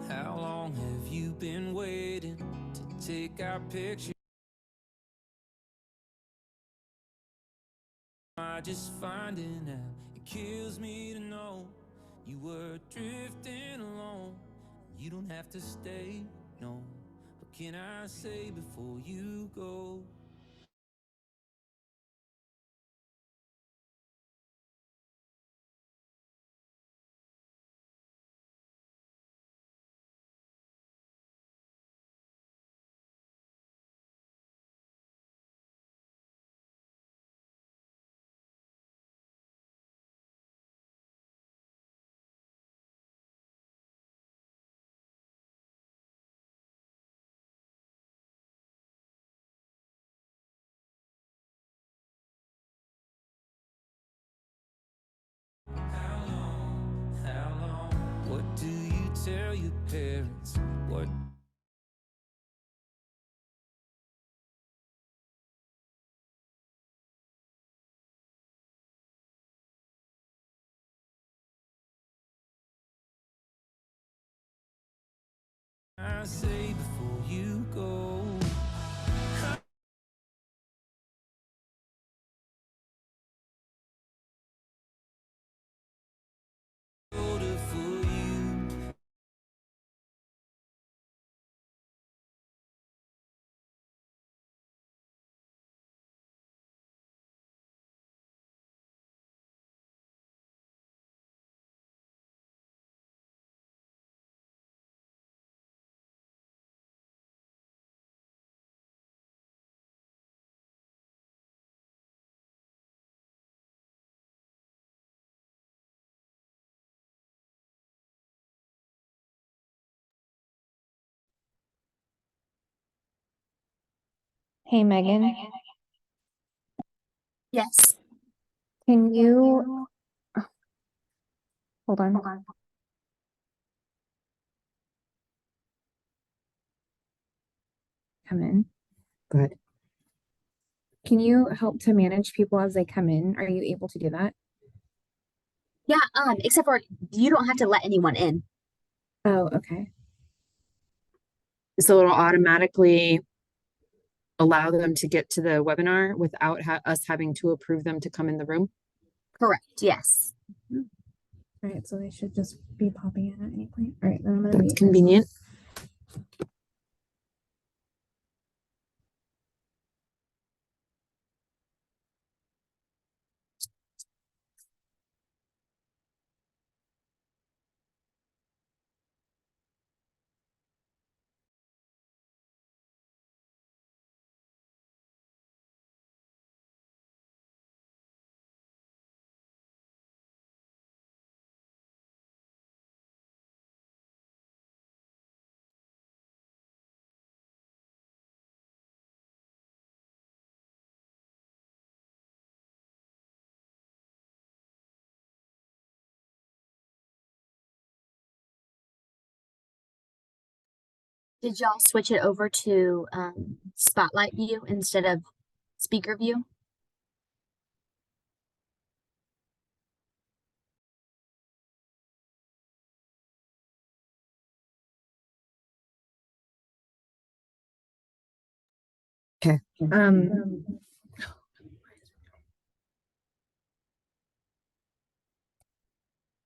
How long have you been waiting to take our picture? I just finding out it kills me to know you were drifting alone. You don't have to stay, no. What can I say before you go? How long? What do you tell your parents? What? I say before you go. Older for you. Hey Megan, Yes. can you hold on? Come in. Good. Can you help to manage people as they come in? Are you able to do that? Yeah, except for you don't have to let anyone in. Oh, okay. So it'll automatically allow them to get to the webinar without us having to approve them to come in the room. Correct. Yes. All right, so they should just be popping in at any point. All right, then I'm gonna That's mute convenient. Did y'all switch it over to spotlight view instead of speaker view? Okay.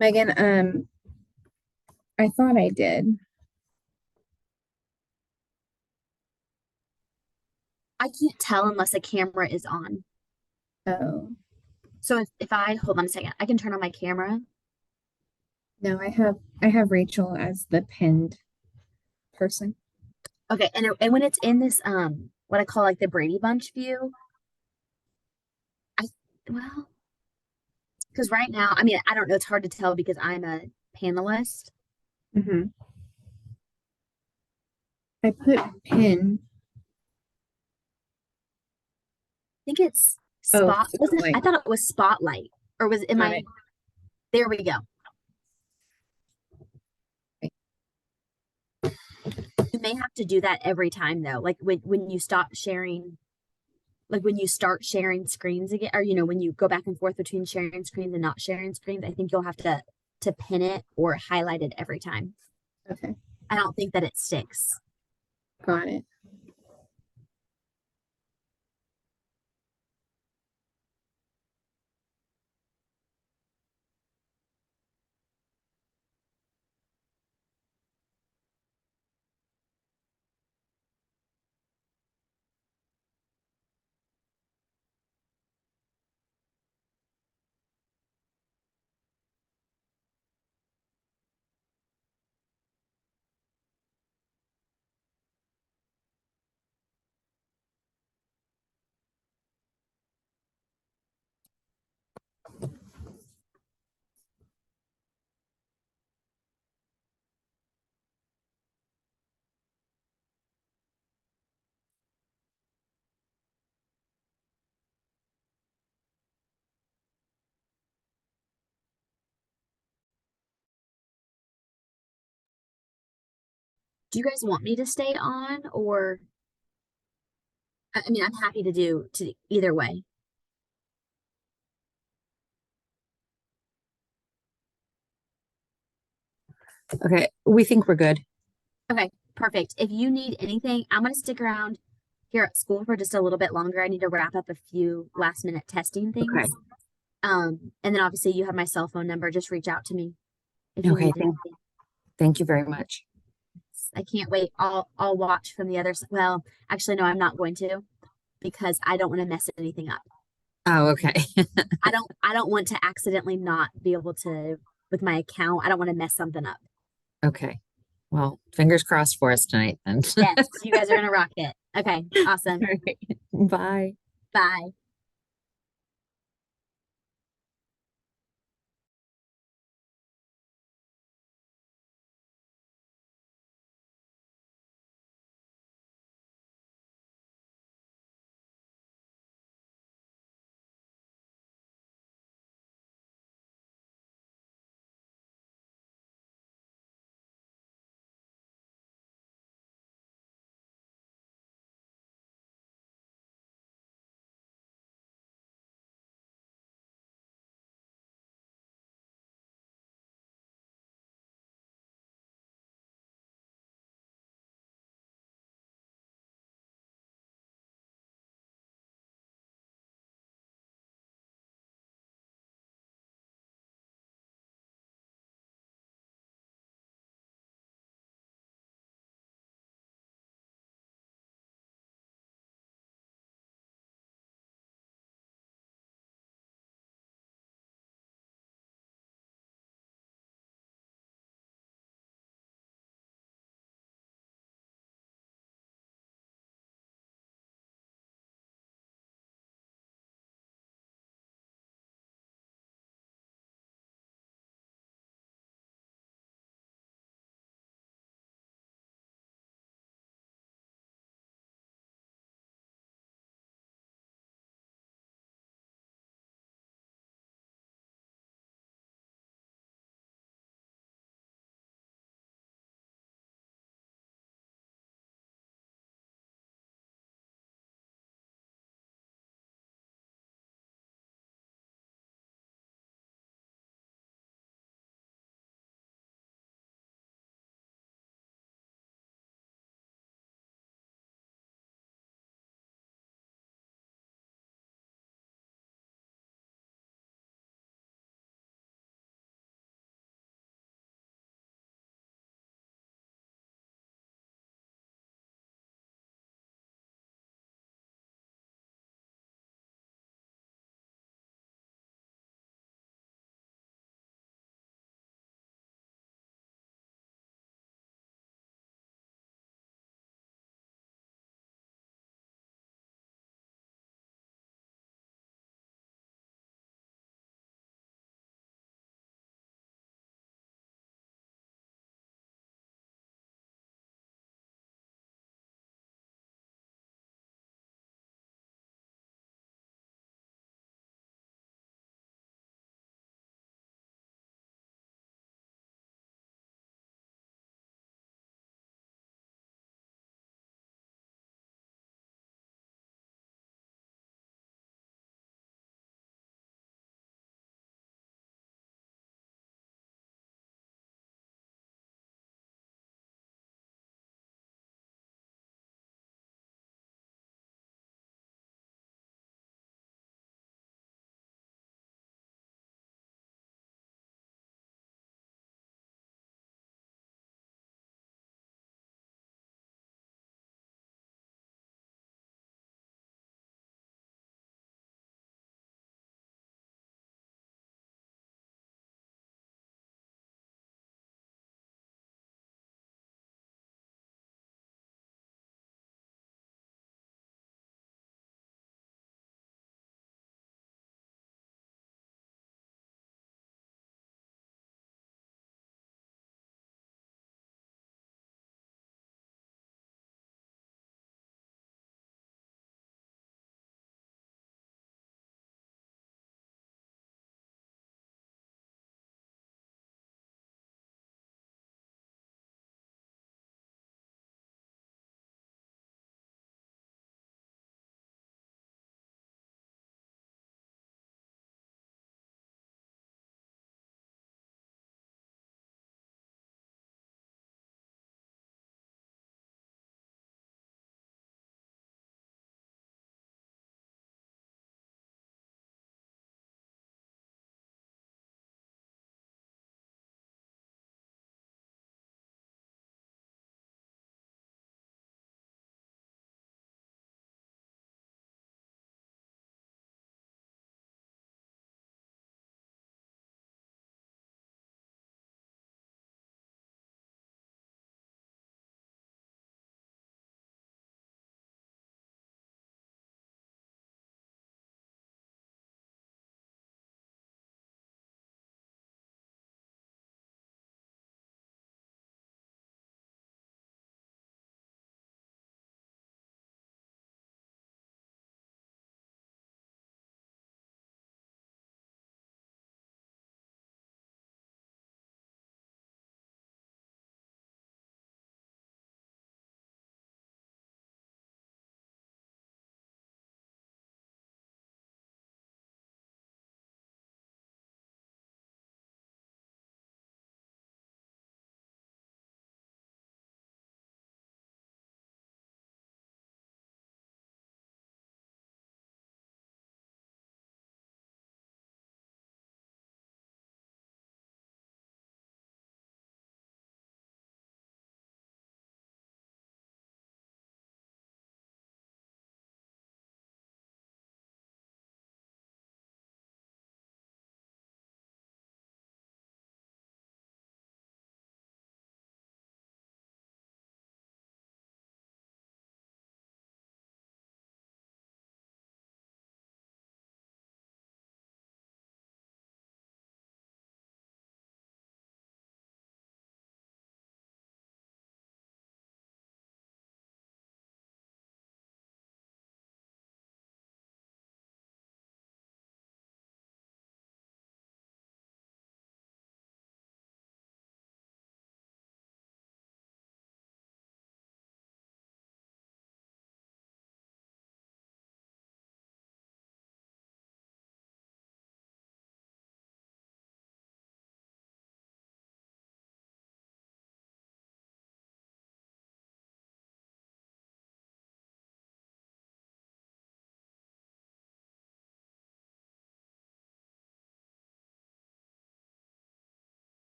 Megan, I thought I did. I can't tell unless the camera is on. Oh, So if I hold on a second, I can turn on my camera. no, I have Rachel as the pinned person. Okay, and when it's in this what I call like the Brady Bunch view, I well, because right now, I mean, I don't know, it's hard to tell because I'm a panelist. Mm-hmm. I put pin. I think it's Oh, wasn't I spotlight. thought it was spotlight or was am Got I it. there we go. You may have to do that every time though. Like when you stop sharing, like when you start sharing screens again, or when you go back and forth between sharing screens and not sharing screens, I think you'll have to pin it or highlight it every time. Okay. I don't think that it sticks. Got it. Do you guys want me to stay on, or I mean, I'm happy to do to either way. Okay, we think we're good. Okay, perfect. If you need anything, I'm gonna stick around here at school for just a little bit longer. I need to wrap up a few last minute testing things. Okay. And then obviously you have my cell phone number. Just reach out to me if you Okay, need anything. thank you very much. I can't wait. I'll watch from the other side. Well, actually, no, I'm not going to because I don't want to mess anything up. Oh, okay. I don't want to accidentally not be able to with my account. I don't want to mess something up. Okay. Well, fingers crossed for us tonight then. Yes, you guys are gonna rock it. Okay, awesome. All right. Bye. Bye.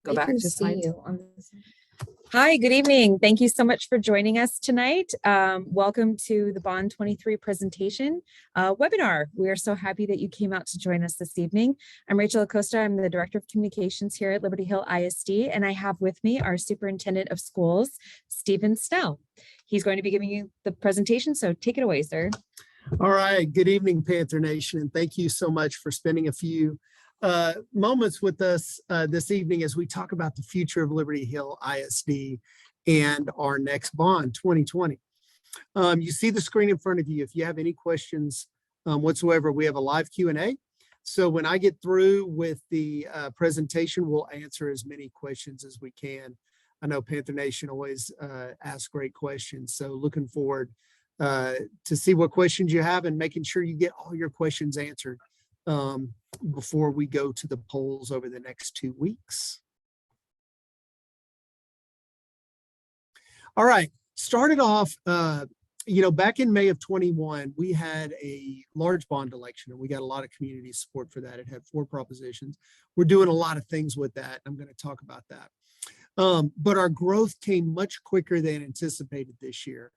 Go We back can to see slides. you on this. Hi, good evening. Thank you so much for joining us tonight. Welcome to the Bond 23 presentation webinar. We are so happy that you came out to join us this evening. I'm Rachel Acosta. I'm the Director of Communications here at Liberty Hill ISD, and I have with me our Superintendent of Schools, Stephen Snell. He's going to be giving you the presentation, so take it away, sir. All right. Good evening, Panther Nation, and thank you so much for spending a few moments with us this evening as we talk about the future of Liberty Hill ISD and our next bond 2020. You see the screen in front of you. If you have any questions whatsoever, we have a live Q&A. So when I get through with the presentation, we'll answer as many questions as we can. I know Panther Nation always asks great questions, so looking forward to see what questions you have and making sure you get all your questions answered before we go to the polls over the next 2 weeks. All right, started off, back in May of 21, we had a large bond election and we got a lot of community support for that. It had 4 propositions. We're doing a lot of things with that. I'm going to talk about that. But our growth came much quicker than anticipated this year.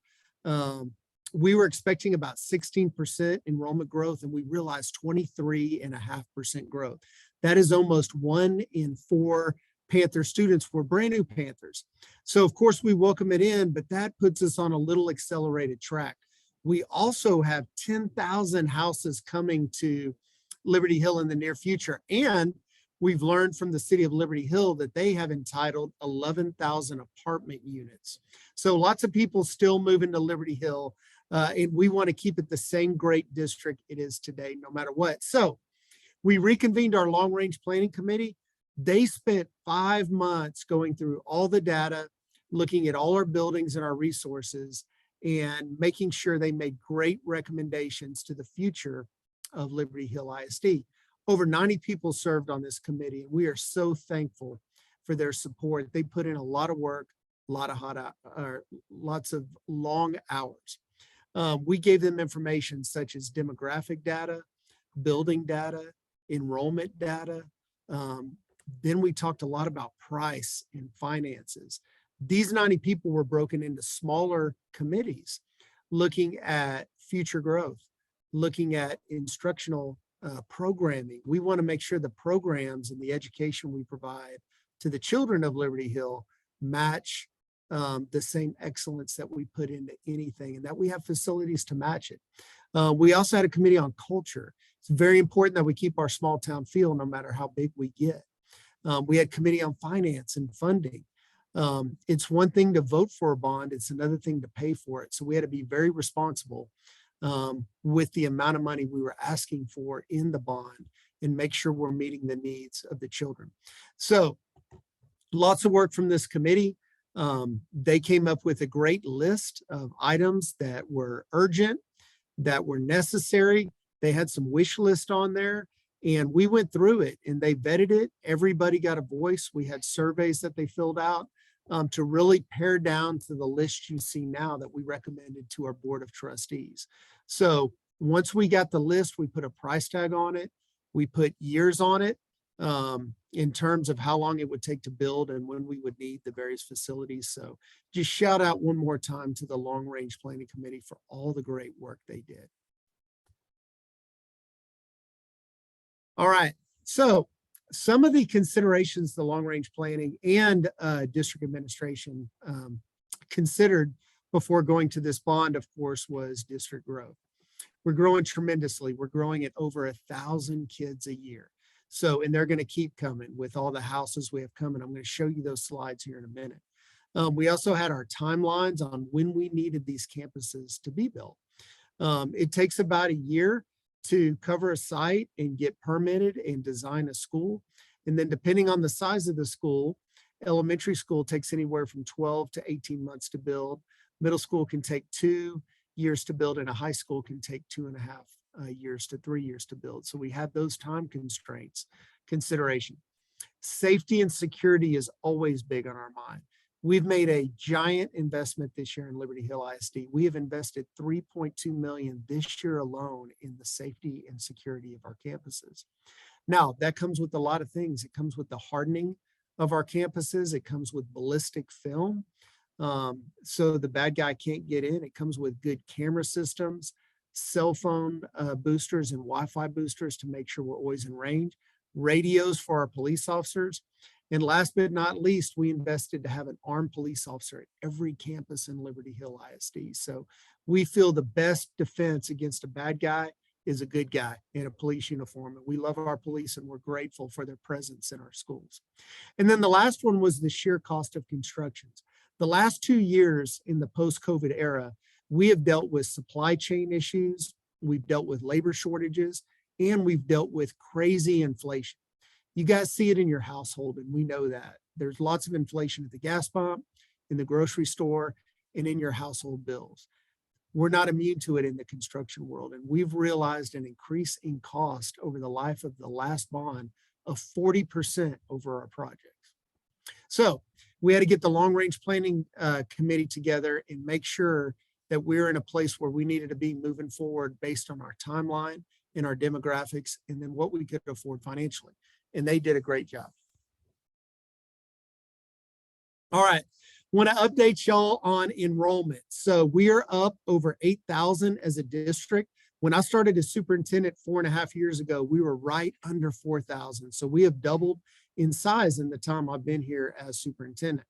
We were expecting about 16% enrollment growth, and we realized 23.5% growth. That is almost 1 in 4 Panther students were brand new Panthers. So of course we welcome it in, but that puts us on a little accelerated track. We also have 10,000 houses coming to Liberty Hill in the near future. And we've learned from the city of Liberty Hill that they have entitled 11,000 apartment units. So lots of people still moving to Liberty Hill. And we want to keep it the same great district it is today, no matter what. So we reconvened our long-range planning committee. They spent 5 months going through all the data, looking at all our buildings and our resources, and making sure they made great recommendations to the future of Liberty Hill ISD. Over 90 people served on this committee, and we are so thankful for their support. They put in a lot of work, lots of long hours. We gave them information such as demographic data, building data, enrollment data. Then we talked a lot about price and finances. These 90 people were broken into smaller committees, looking at future growth, looking at instructional programming. We want to make sure the programs and the education we provide to the children of Liberty Hill match the same excellence that we put into anything, and that we have facilities to match it. We also had a committee on culture. It's very important that we keep our small town feel no matter how big we get. We had committee on finance and funding. It's one thing to vote for a bond, it's another thing to pay for it. So we had to be very responsible with the amount of money we were asking for in the bond and make sure we're meeting the needs of the children. So lots of work from this committee. They came up with a great list of items that were urgent, that were necessary. They had some wish list on there, and we went through it and they vetted it. Everybody got a voice. We had surveys that they filled out to really pare down to the list you see now that we recommended to our board of trustees. So once we got the list, we put a price tag on it. We put years on it in terms of how long it would take to build and when we would need the various facilities. So just shout out one more time to the Long Range Planning Committee for all the great work they did. All right, so some of the considerations the Long Range Planning and District Administration considered before going to this bond, of course, was district growth. We're growing tremendously. We're growing at over 1,000 kids a year. So, and they're going to keep coming with all the houses we have coming. I'm going to show you those slides here in a minute. We also had our timelines on when we needed these campuses to be built. It takes about a year to cover a site and get permitted and design a school. And then depending on the size of the school, elementary school takes anywhere from 12 to 18 months to build. Middle school can take 2 years to build, and a high school can take 2.5 years to 3 years to build. So we have those time constraints consideration. Safety and security is always big on our mind. We've made a giant investment this year in Liberty Hill ISD. We have invested $3.2 million this year alone in the safety and security of our campuses. Now, that comes with a lot of things. It comes with the hardening of our campuses. It comes with ballistic film, so the bad guy can't get in. It comes with good camera systems, cell phone boosters and Wi-Fi boosters to make sure we're always in range, radios for our police officers. And last but not least, we invested to have an armed police officer at every campus in Liberty Hill ISD. So we feel the best defense against a bad guy is a good guy in a police uniform. And we love our police and we're grateful for their presence in our schools. And then the last one was the sheer cost of constructions. The last 2 years in the post-COVID era, we have dealt with supply chain issues, we've dealt with labor shortages, and we've dealt with crazy inflation. You guys see it in your household, and we know that. There's lots of inflation at the gas pump, in the grocery store, and in your household bills. We're not immune to it in the construction world, and we've realized an increase in cost over the life of the last bond of 40% over our projects. So we had to get the long-range planning committee together and make sure that we're in a place where we needed to be moving forward based on our timeline and our demographics, and then what we could afford financially. And they did a great job. All right, want to update y'all on enrollment. So we are up over 8,000 as a district. When I started as superintendent 4.5 years ago, we were right under 4,000. So we have doubled in size in the time I've been here as superintendent.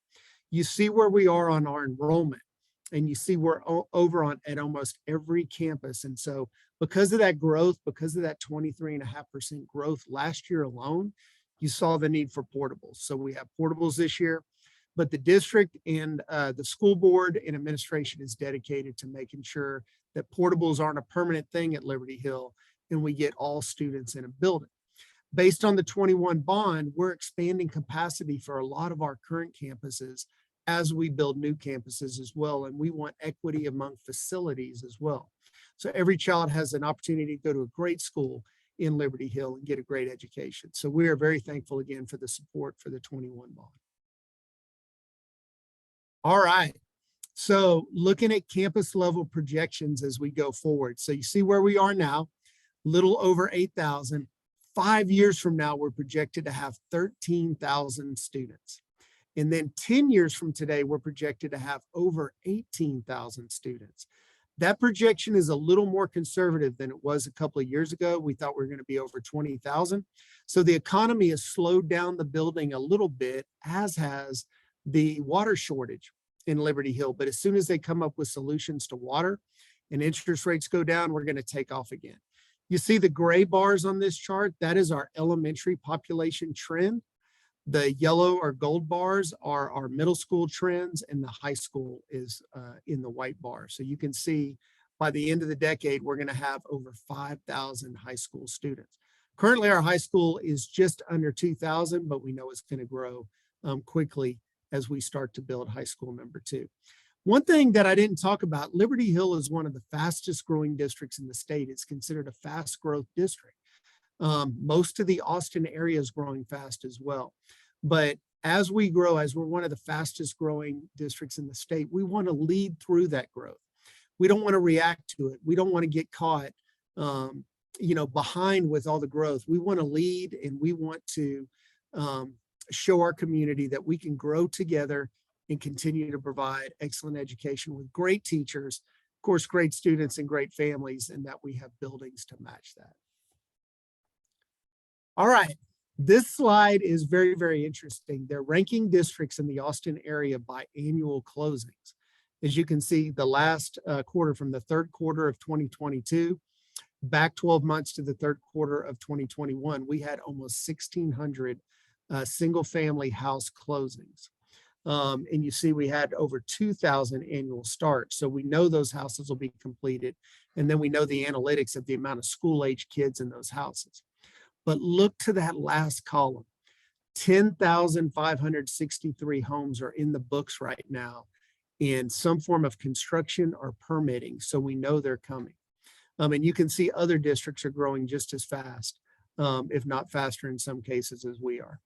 You see where we are on our enrollment, and you see we're over on at almost every campus. And so because of that growth, because of that 23.5% growth last year alone, you saw the need for portables. So we have portables this year, but the district and the school board and administration is dedicated to making sure that portables aren't a permanent thing at Liberty Hill and we get all students in a building. Based on the 21 bond, we're expanding capacity for a lot of our current campuses as we build new campuses as well. And we want equity among facilities as well. So every child has an opportunity to go to a great school in Liberty Hill and get a great education. So we are very thankful again for the support for the 21 bond. All right. So looking at campus level projections as we go forward. So you see where we are now, little over 8,000. 5 years from now, we're projected to have 13,000 students. And then 10 years from today, we're projected to have over 18,000 students. That projection is a little more conservative than it was a couple of years ago. We thought we were going to be over 20,000. So the economy has slowed down the building a little bit, as has the water shortage in Liberty Hill. But as soon as they come up with solutions to water and interest rates go down, we're going to take off again. You see the gray bars on this chart, that is our elementary population trend. The yellow or gold bars are our middle school trends, and the high school is in the white bar. So you can see by the end of the decade, we're going to have over 5,000 high school students. Currently, our high school is just under 2,000, but we know it's going to grow quickly as we start to build high school number 2. One thing that I didn't talk about, Liberty Hill is one of the fastest growing districts in the state. It's considered a fast growth district. Most of the Austin area is growing fast as well. But as we grow, as we're one of the fastest growing districts in the state, we want to lead through that growth. We don't want to react to it. We don't want to get caught, behind with all the growth. We want to lead, and we want to show our community that we can grow together and continue to provide excellent education with great teachers, of course, great students and great families, and that we have buildings to match that. All right, this slide is very, very interesting. They're ranking districts in the Austin area by annual closings. As you can see, the last quarter, from the third quarter of 2022, back 12 months to the third quarter of 2021, we had almost 1,600 single family house closings. And you see we had over 2,000 annual starts. So we know those houses will be completed. And then we know the analytics of the amount of school age kids in those houses. But look to that last column. 10,563 homes are in the books right now in some form of construction or permitting. So we know they're coming. And you can see other districts are growing just as fast, if not faster in some cases, as we are.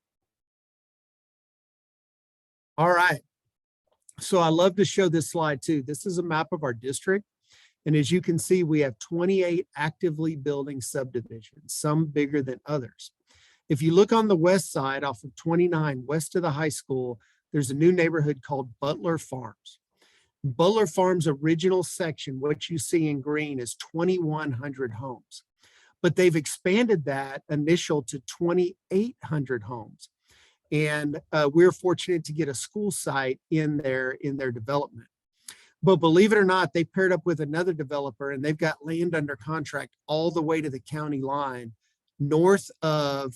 All right. So I love to show this slide too. This is a map of our district. And as you can see, we have 28 actively building subdivisions, some bigger than others. If you look on the west side off of 29 west of the high school, there's a new neighborhood called Butler Farms. Butler Farms' original section, what you see in green, is 2,100 homes, but they've expanded that initial to 2,800 homes. And we're fortunate to get a school site in their development. But believe it or not, they paired up with another developer and they've got land under contract all the way to the county line north of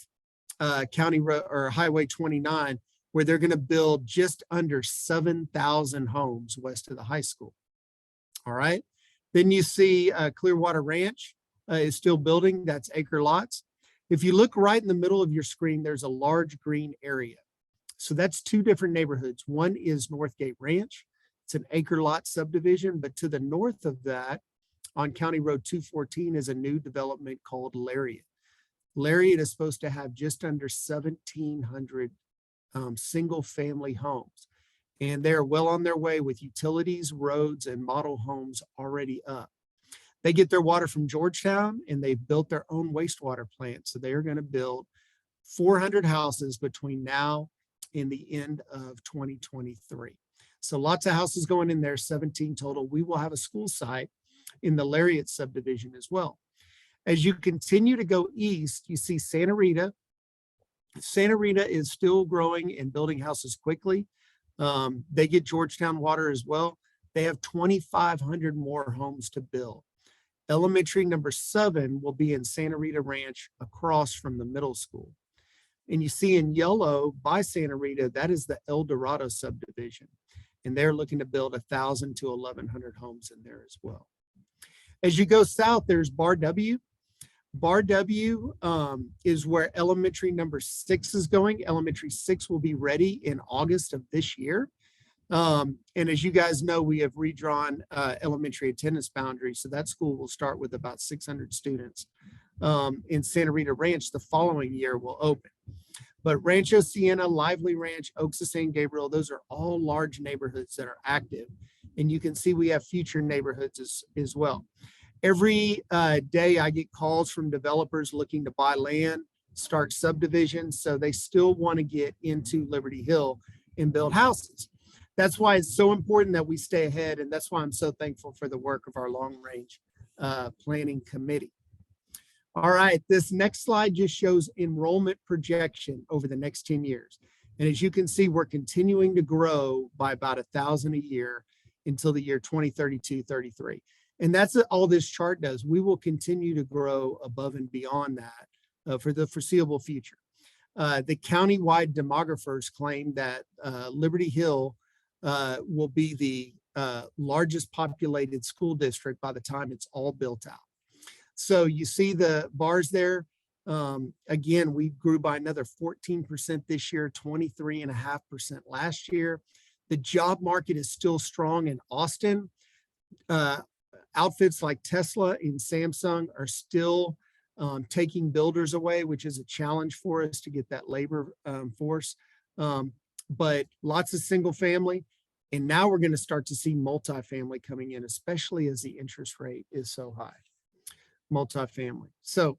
County Road or Highway 29, where they're going to build just under 7,000 homes west of the high school. All right. Then you see Clearwater Ranch is still building. That's acre lots. If you look right in the middle of your screen, there's a large green area. So that's two different neighborhoods. One is Northgate Ranch. It's an acre lot subdivision, but to the north of that on County Road 214 is a new development called Lariat. Lariat is supposed to have just under 1,700 single family homes. And they're well on their way with utilities, roads, and model homes already up. They get their water from Georgetown and they've built their own wastewater plant. So they are going to build 400 houses between now and the end of 2023. So lots of houses going in there, 17 total. We will have a school site in the Lariat subdivision as well. As you continue to go east, you see Santa Rita. Santa Rita is still growing and building houses quickly. They get Georgetown water as well. They have 2,500 more homes to build. Elementary number 7 will be in Santa Rita Ranch across from the middle school. And you see in yellow by Santa Rita, that is the El Dorado subdivision. And they're looking to build 1,000 to 1,100 homes in there as well. As you go south, there's Bar W. Bar W is where elementary number 6 is going. Elementary 6 will be ready in August of this year. And as you guys know, we have redrawn elementary attendance boundaries. So that school will start with about 600 students. In Santa Rita Ranch, the following year will open. But Rancho Siena, Lively Ranch, Oaks of San Gabriel, those are all large neighborhoods that are active. And you can see we have future neighborhoods as well. Every day I get calls from developers looking to buy land, start subdivisions. So they still want to get into Liberty Hill and build houses. That's why it's so important that we stay ahead. And that's why I'm so thankful for the work of our long range planning committee. All right, this next slide just shows enrollment projection over the next 10 years. And as you can see, we're continuing to grow by about 1,000 a year until the year 2032, 33. And that's all this chart does. We will continue to grow above and beyond that for the foreseeable future. The countywide demographers claim that Liberty Hill will be the largest populated school district by the time it's all built out. So you see the bars there. Again, we grew by another 14% this year, 23.5% last year. The job market is still strong in Austin. Outfits like Tesla and Samsung are still taking builders away, which is a challenge for us to get that labor force. But lots of single family. And now we're going to start to see multifamily coming in, especially as the interest rate is so high. Multifamily. So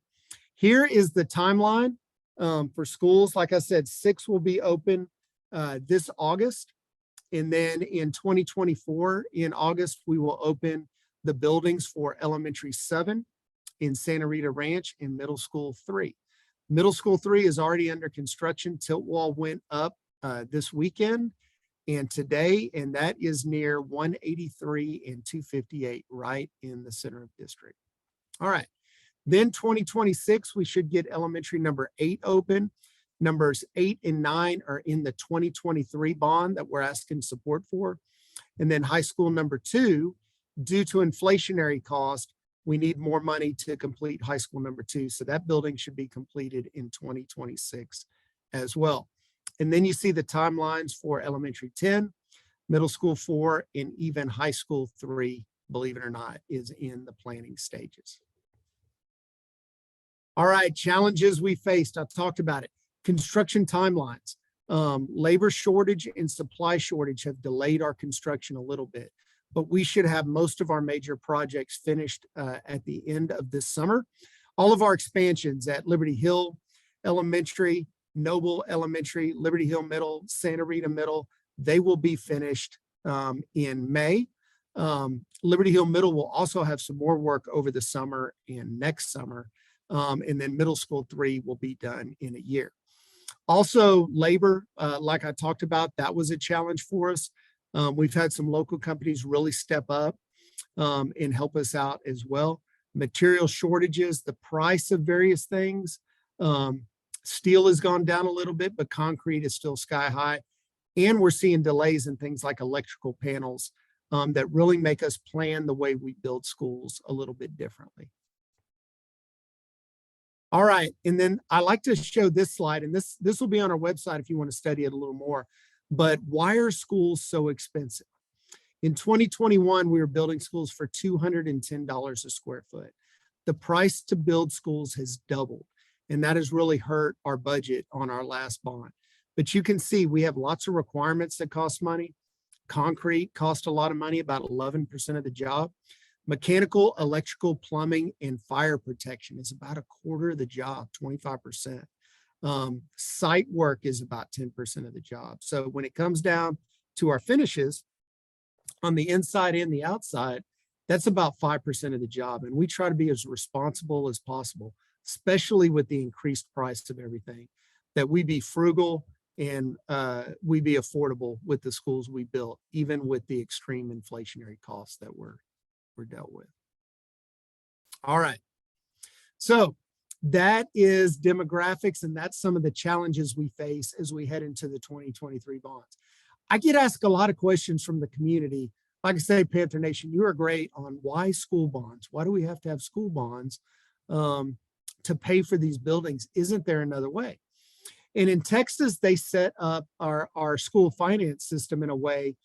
here is the timeline for schools. Like I said, 6 will be open this August. And then in 2024, in August, we will open the buildings for elementary 7 in Santa Rita Ranch and middle school 3. Middle school 3 is already under construction. Tilt wall went up this weekend and today, and that is near 183 and 258 right in the center of district. All right, then 2026, we should get elementary number 8 open. Numbers 8 and 9 are in the 2023 bond that we're asking support for. And then high school number 2, due to inflationary cost, we need more money to complete high school number 2. So that building should be completed in 2026 as well. And then you see the timelines for elementary 10, middle school 4, and even high school 3, believe it or not, is in the planning stages. All right, challenges we faced. I talked about it. Construction timelines. Labor shortage and supply shortage have delayed our construction a little bit, but we should have most of our major projects finished at the end of this summer. All of our expansions at Liberty Hill, Elementary, Noble Elementary, Liberty Hill Middle, Santa Rita Middle, they will be finished in May. Liberty Hill Middle will also have some more work over the summer and next summer. And then Middle School 3 will be done in a year. Also, labor, like I talked about, that was a challenge for us. We've had some local companies really step up and help us out as well. Material shortages, the price of various things. Steel has gone down a little bit, but concrete is still sky high. And we're seeing delays in things like electrical panels that really make us plan the way we build schools a little bit differently. All right, and then I like to show this slide, and this will be on our website if you want to study it a little more. But why are schools so expensive? In 2021, we were building schools for $210 a square foot. The price to build schools has doubled, and that has really hurt our budget on our last bond. But you can see we have lots of requirements that cost money. Concrete costs a lot of money, about 11% of the job. Mechanical, electrical, plumbing, and fire protection is about a quarter of the job, 25%. Site work is about 10% of the job. So when it comes down to our finishes on the inside and the outside, that's about 5% of the job. And we try to be as responsible as possible, especially with the increased price of everything, that we be frugal and we be affordable with the schools we built, even with the extreme inflationary costs that we're dealt with. All right. So that is demographics, and that's some of the challenges we face as we head into the 2023 bonds. I get asked a lot of questions from the community. Like I say, Panther Nation, you are great on why school bonds? Why do we have to have school bonds to pay for these buildings? Isn't there another way? And in Texas, they set up our school finance system in a way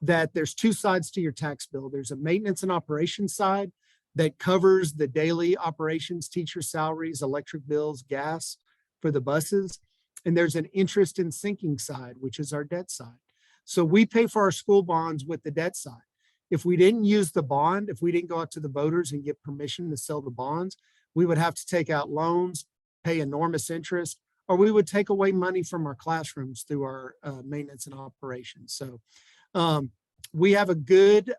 that there's two sides to your tax bill. There's a maintenance and operations side that covers the daily operations, teacher salaries, electric bills, gas for the buses. And there's an interest and sinking side, which is our debt side. So we pay for our school bonds with the debt side. If we didn't use the bond, if we didn't go out to the voters and get permission to sell the bonds, we would have to take out loans, pay enormous interest, or we would take away money from our classrooms through our maintenance and operations. So we have a good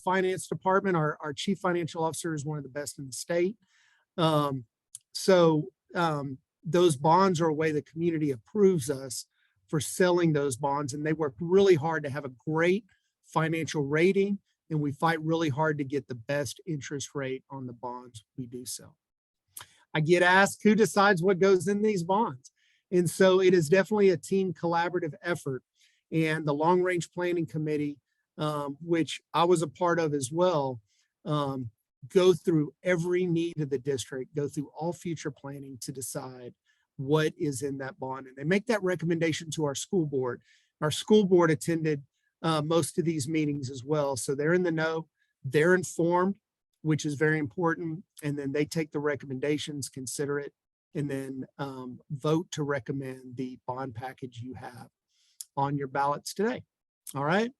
finance department. Our chief financial officer is one of the best in the state. Those bonds are a way the community approves us for selling those bonds, and they work really hard to have a great financial rating, and we fight really hard to get the best interest rate on the bonds we do sell. I get asked who decides what goes in these bonds. And so it is definitely a team collaborative effort, and the long range planning committee, which I was a part of as well, go through every need of the district, go through all future planning to decide what is in that bond. And they make that recommendation to our school board. Our school board attended most of these meetings as well. So they're in the know, they're informed, which is very important. And then they take the recommendations, consider it, and then vote to recommend the bond package you have on your ballots today. All right.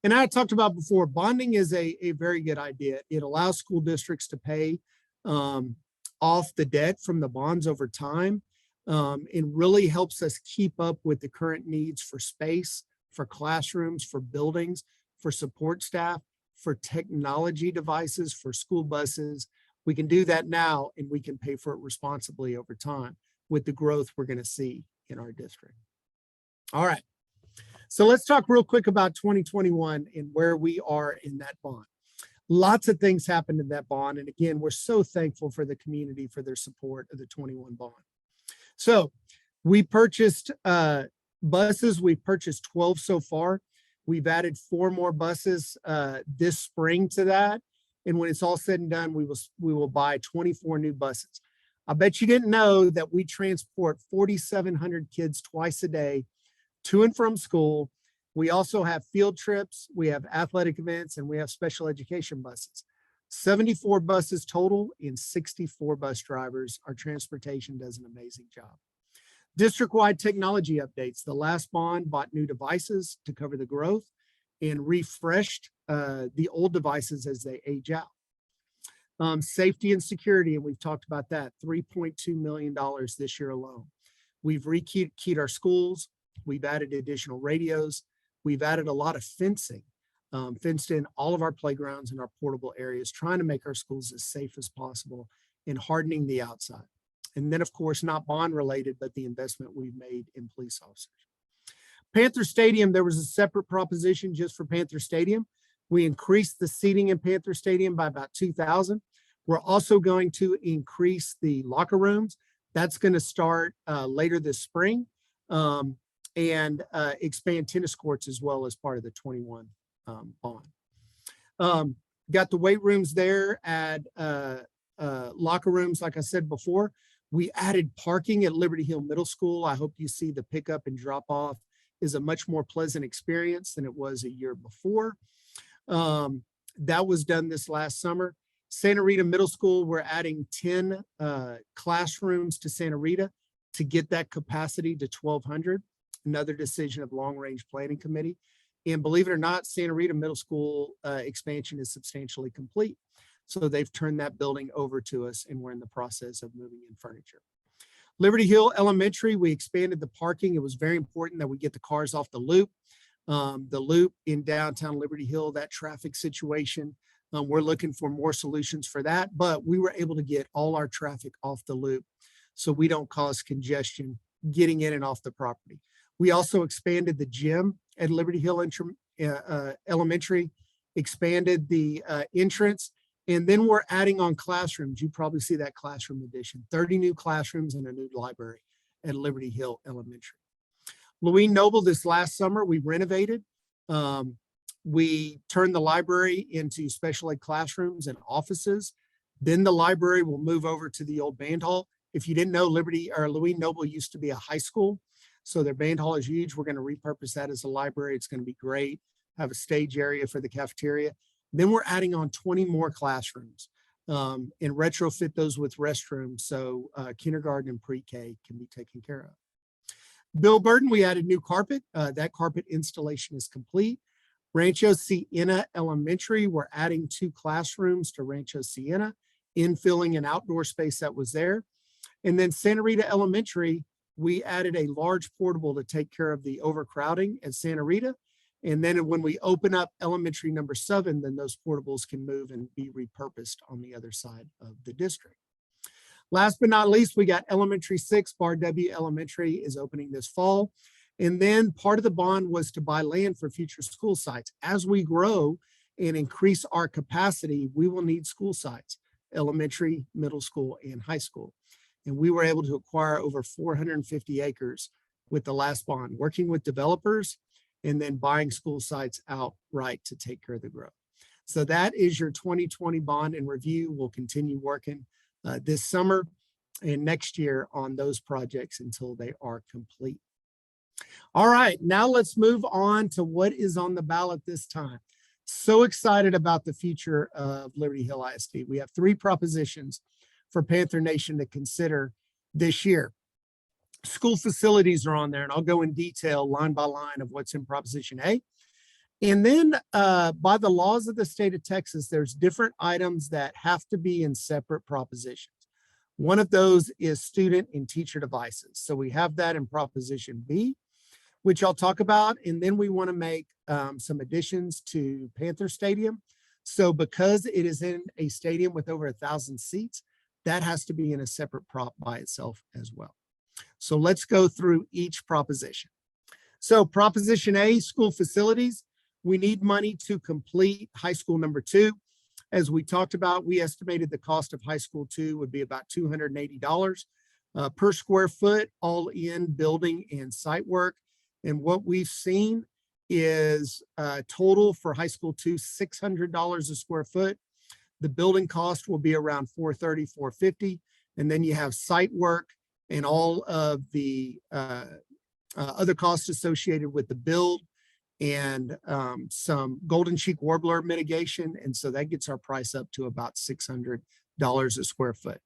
And I talked about before, bonding is a very good idea. It allows school districts to pay off the debt from the bonds over time. It really helps us keep up with the current needs for space, for classrooms, for buildings, for support staff, for technology devices, for school buses. We can do that now, and we can pay for it responsibly over time with the growth we're going to see in our district. All right. So let's talk real quick about 2021 and where we are in that bond. Lots of things happened in that bond. And again, we're so thankful for the community for their support of the 21 bond. So we purchased buses. We've purchased 12 so far. We've added 4 more buses this spring to that. And when it's all said and done, we will buy 24 new buses. I bet you didn't know that we transport 4,700 kids twice a day to and from school. We also have field trips, we have athletic events, and we have special education buses. 74 buses total and 64 bus drivers. Our transportation does an amazing job. District-wide technology updates. The last bond bought new devices to cover the growth and refreshed the old devices as they age out. Safety and security, and we've talked about that, $3.2 million this year alone. We've rekeyed our schools. We've added additional radios. We've added a lot of fencing, fenced in all of our playgrounds and our portable areas, trying to make our schools as safe as possible and hardening the outside. And then, of course, not bond related, but the investment we've made in police officers. Panther Stadium, there was a separate proposition just for Panther Stadium. We increased the seating in Panther Stadium by about 2,000. We're also going to increase the locker rooms. That's going to start later this spring, and expand tennis courts as well as part of the 21 bond. Got the weight rooms there, add locker rooms, like I said before. We added parking at Liberty Hill Middle School. I hope you see the pickup and drop off is a much more pleasant experience than it was a year before. That was done this last summer. Santa Rita Middle School, we're adding 10 classrooms to Santa Rita to get that capacity to 1,200. Another decision of long-range planning committee. And believe it or not, Santa Rita Middle School expansion is substantially complete. So they've turned that building over to us, and we're in the process of moving in furniture. Liberty Hill Elementary, we expanded the parking. It was very important that we get the cars off the loop. The loop in downtown Liberty Hill, that traffic situation, we're looking for more solutions for that, but we were able to get all our traffic off the loop so we don't cause congestion getting in and off the property. We also expanded the gym at Liberty Hill Elementary, expanded the entrance, and then we're adding on classrooms. You probably see that classroom addition, 30 new classrooms and a new library at Liberty Hill Elementary. Louis Noble, this last summer, we renovated. We turned the library into special ed classrooms and offices. Then the library will move over to the old band hall. If you didn't know, Louis Noble used to be a high school. So their band hall is huge. We're going to repurpose that as a library. It's going to be great. Have a stage area for the cafeteria. Then we're adding on 20 more classrooms and retrofit those with restrooms so kindergarten and pre-K can be taken care of. Bill Burton, we added new carpet. That carpet installation is complete. Rancho Siena Elementary, we're adding 2 classrooms to Rancho Siena, infilling an outdoor space that was there. And then Santa Rita Elementary, we added a large portable to take care of the overcrowding at Santa Rita. And then when we open up elementary number 7, then those portables can move and be repurposed on the other side of the district. Last but not least, we got elementary 6, Bar W Elementary is opening this fall. And then part of the bond was to buy land for future school sites. As we grow and increase our capacity, we will need school sites, elementary, middle school, and high school. And we were able to acquire over 450 acres with the last bond, working with developers and then buying school sites outright to take care of the growth. So that is your 2020 bond and review. We'll continue working this summer and next year on those projects until they are complete. All right, now let's move on to what is on the ballot this time. So excited about the future of Liberty Hill ISD. We have 3 propositions for Panther Nation to consider this year. School facilities are on there, and I'll go in detail line by line of what's in Proposition A. And then by the laws of the state of Texas, there's different items that have to be in separate propositions. One of those is student and teacher devices. So we have that in Proposition B, which I'll talk about. And then we want to make some additions to Panther Stadium. So because it is in a stadium with over 1,000 seats, that has to be in a separate prop by itself as well. So let's go through each proposition. So Proposition A, school facilities. We need money to complete high school number 2. As we talked about, we estimated the cost of high school 2 would be about $280 per square foot, all in building and site work. And what we've seen is total for high school 2, $600 a square foot. The building cost will be around $430, $450. And then you have site work and all of the other costs associated with the build and some golden cheek warbler mitigation. And so that gets our price up to about $600 a square foot.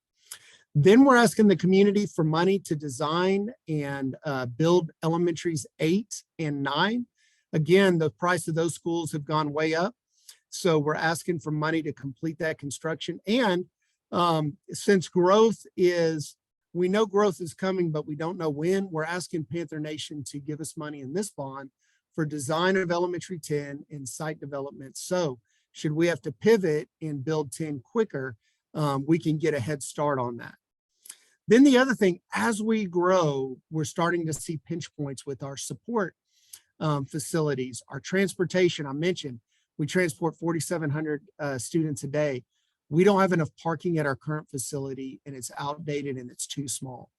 Then we're asking the community for money to design and build elementaries 8 and 9. Again, the price of those schools have gone way up. So we're asking for money to complete that construction. And since growth is we know growth is coming, but we don't know when. We're asking Panther Nation to give us money in this bond for design of elementary 10 and site development. So should we have to pivot and build 10 quicker, we can get a head start on that. Then the other thing, as we grow, we're starting to see pinch points with our support facilities. Our transportation, I mentioned, we transport 4,700 students a day. We don't have enough parking at our current facility, and it's outdated and it's too small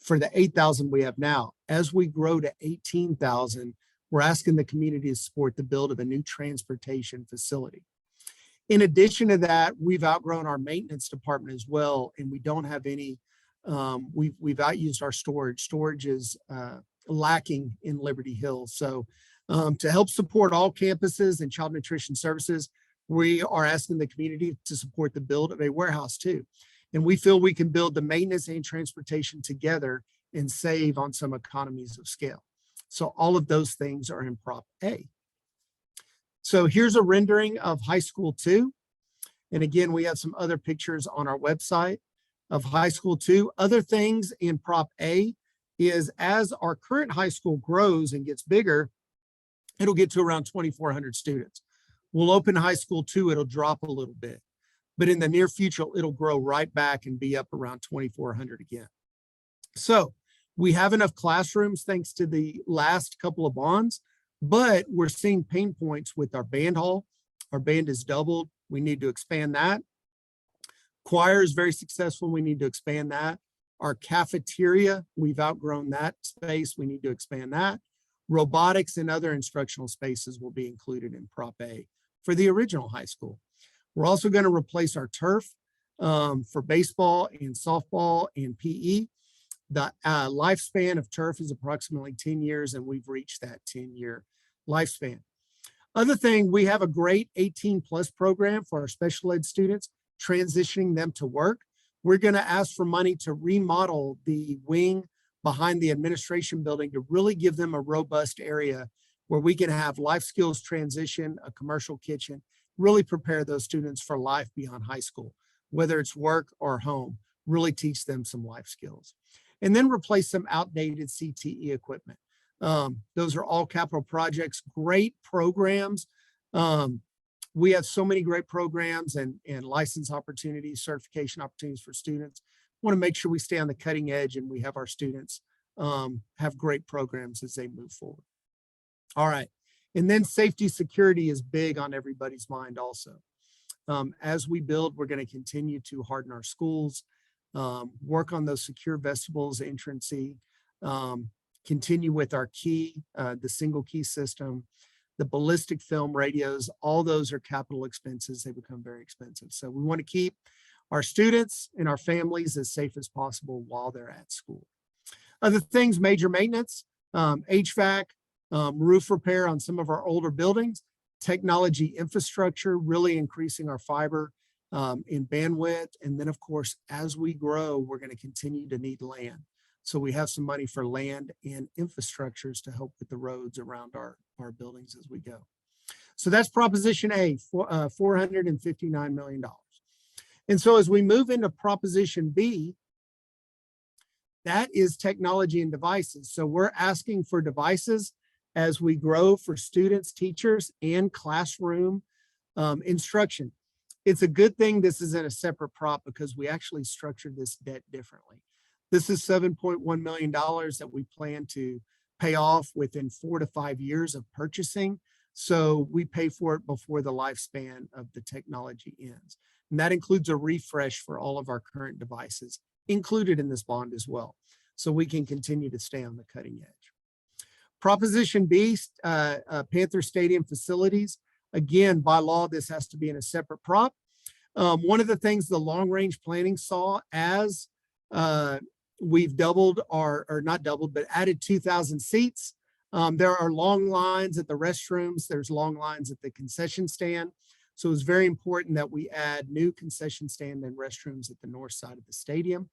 for the 8,000 we have now. As we grow to 18,000, we're asking the community to support the build of a new transportation facility. In addition to that, we've outgrown our maintenance department as well, and we don't have any, we've outused our storage. Storage is lacking in Liberty Hill. So to help support all campuses and child nutrition services, we are asking the community to support the build of a warehouse too. And we feel we can build the maintenance and transportation together and save on some economies of scale. So all of those things are in Prop A. So here's a rendering of High School 2. And again, we have some other pictures on our website of High School 2. Other things in Prop A is as our current high school grows and gets bigger, it'll get to around 2,400 students. We'll open High School 2, it'll drop a little bit. But in the near future, it'll grow right back and be up around 2,400 again. So we have enough classrooms thanks to the last couple of bonds, but we're seeing pain points with our band hall. Our band is doubled. We need to expand that. Choir is very successful. We need to expand that. Our cafeteria, we've outgrown that space. We need to expand that. Robotics and other instructional spaces will be included in Prop A for the original high school. We're also going to replace our turf for baseball and softball and PE. The lifespan of turf is approximately 10 years, and we've reached that 10-year lifespan. Other thing, we have a great 18+ program for our special ed students, transitioning them to work. We're going to ask for money to remodel the wing behind the administration building to really give them a robust area where we can have life skills transition, a commercial kitchen, really prepare those students for life beyond high school, whether it's work or home, really teach them some life skills. And then replace some outdated CTE equipment. Those are all capital projects, great programs. We have so many great programs and license opportunities, certification opportunities for students. We want to make sure we stay on the cutting edge and we have our students have great programs as they move forward. All right. And then safety security is big on everybody's mind also. As we build, we're going to continue to harden our schools, work on those secure vestibules, entrancy, continue with our key, the single key system, the ballistic film radios, all those are capital expenses. They become very expensive. So we want to keep our students and our families as safe as possible while they're at school. Other things, major maintenance, HVAC, roof repair on some of our older buildings, technology infrastructure, really increasing our fiber in bandwidth. And then of course, as we grow, we're going to continue to need land. So we have some money for land and infrastructures to help with the roads around our buildings as we go. So that's Proposition A, $459 million. And so as we move into Proposition B, that is technology and devices. So we're asking for devices as we grow for students, teachers, and classroom instruction. It's a good thing this is in a separate prop because we actually structured this debt differently. This is $7.1 million that we plan to pay off within 4 to 5 years of purchasing. So we pay for it before the lifespan of the technology ends. And that includes a refresh for all of our current devices included in this bond as well. So we can continue to stay on the cutting edge. Proposition B, Panther Stadium facilities. Again, by law, this has to be in a separate prop. One of the things the long range planning saw as we've doubled or not doubled, but added 2,000 seats. There are long lines at the restrooms. There's long lines at the concession stand. So it's very important that we add new concession stand and restrooms at the north side of the stadium.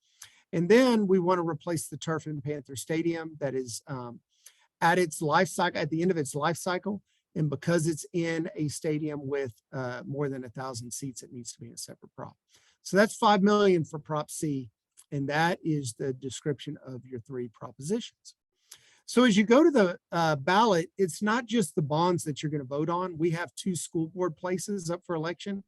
And then we want to replace the turf in Panther Stadium that is at its life cycle, at the end of its life cycle. And because it's in a stadium with more than 1,000 seats, it needs to be in a separate prop. So that's $5 million for Prop C And that is the description of your 3 propositions. So as you go to the ballot, it's not just the bonds that you're going to vote on. We have 2 school board places up for election.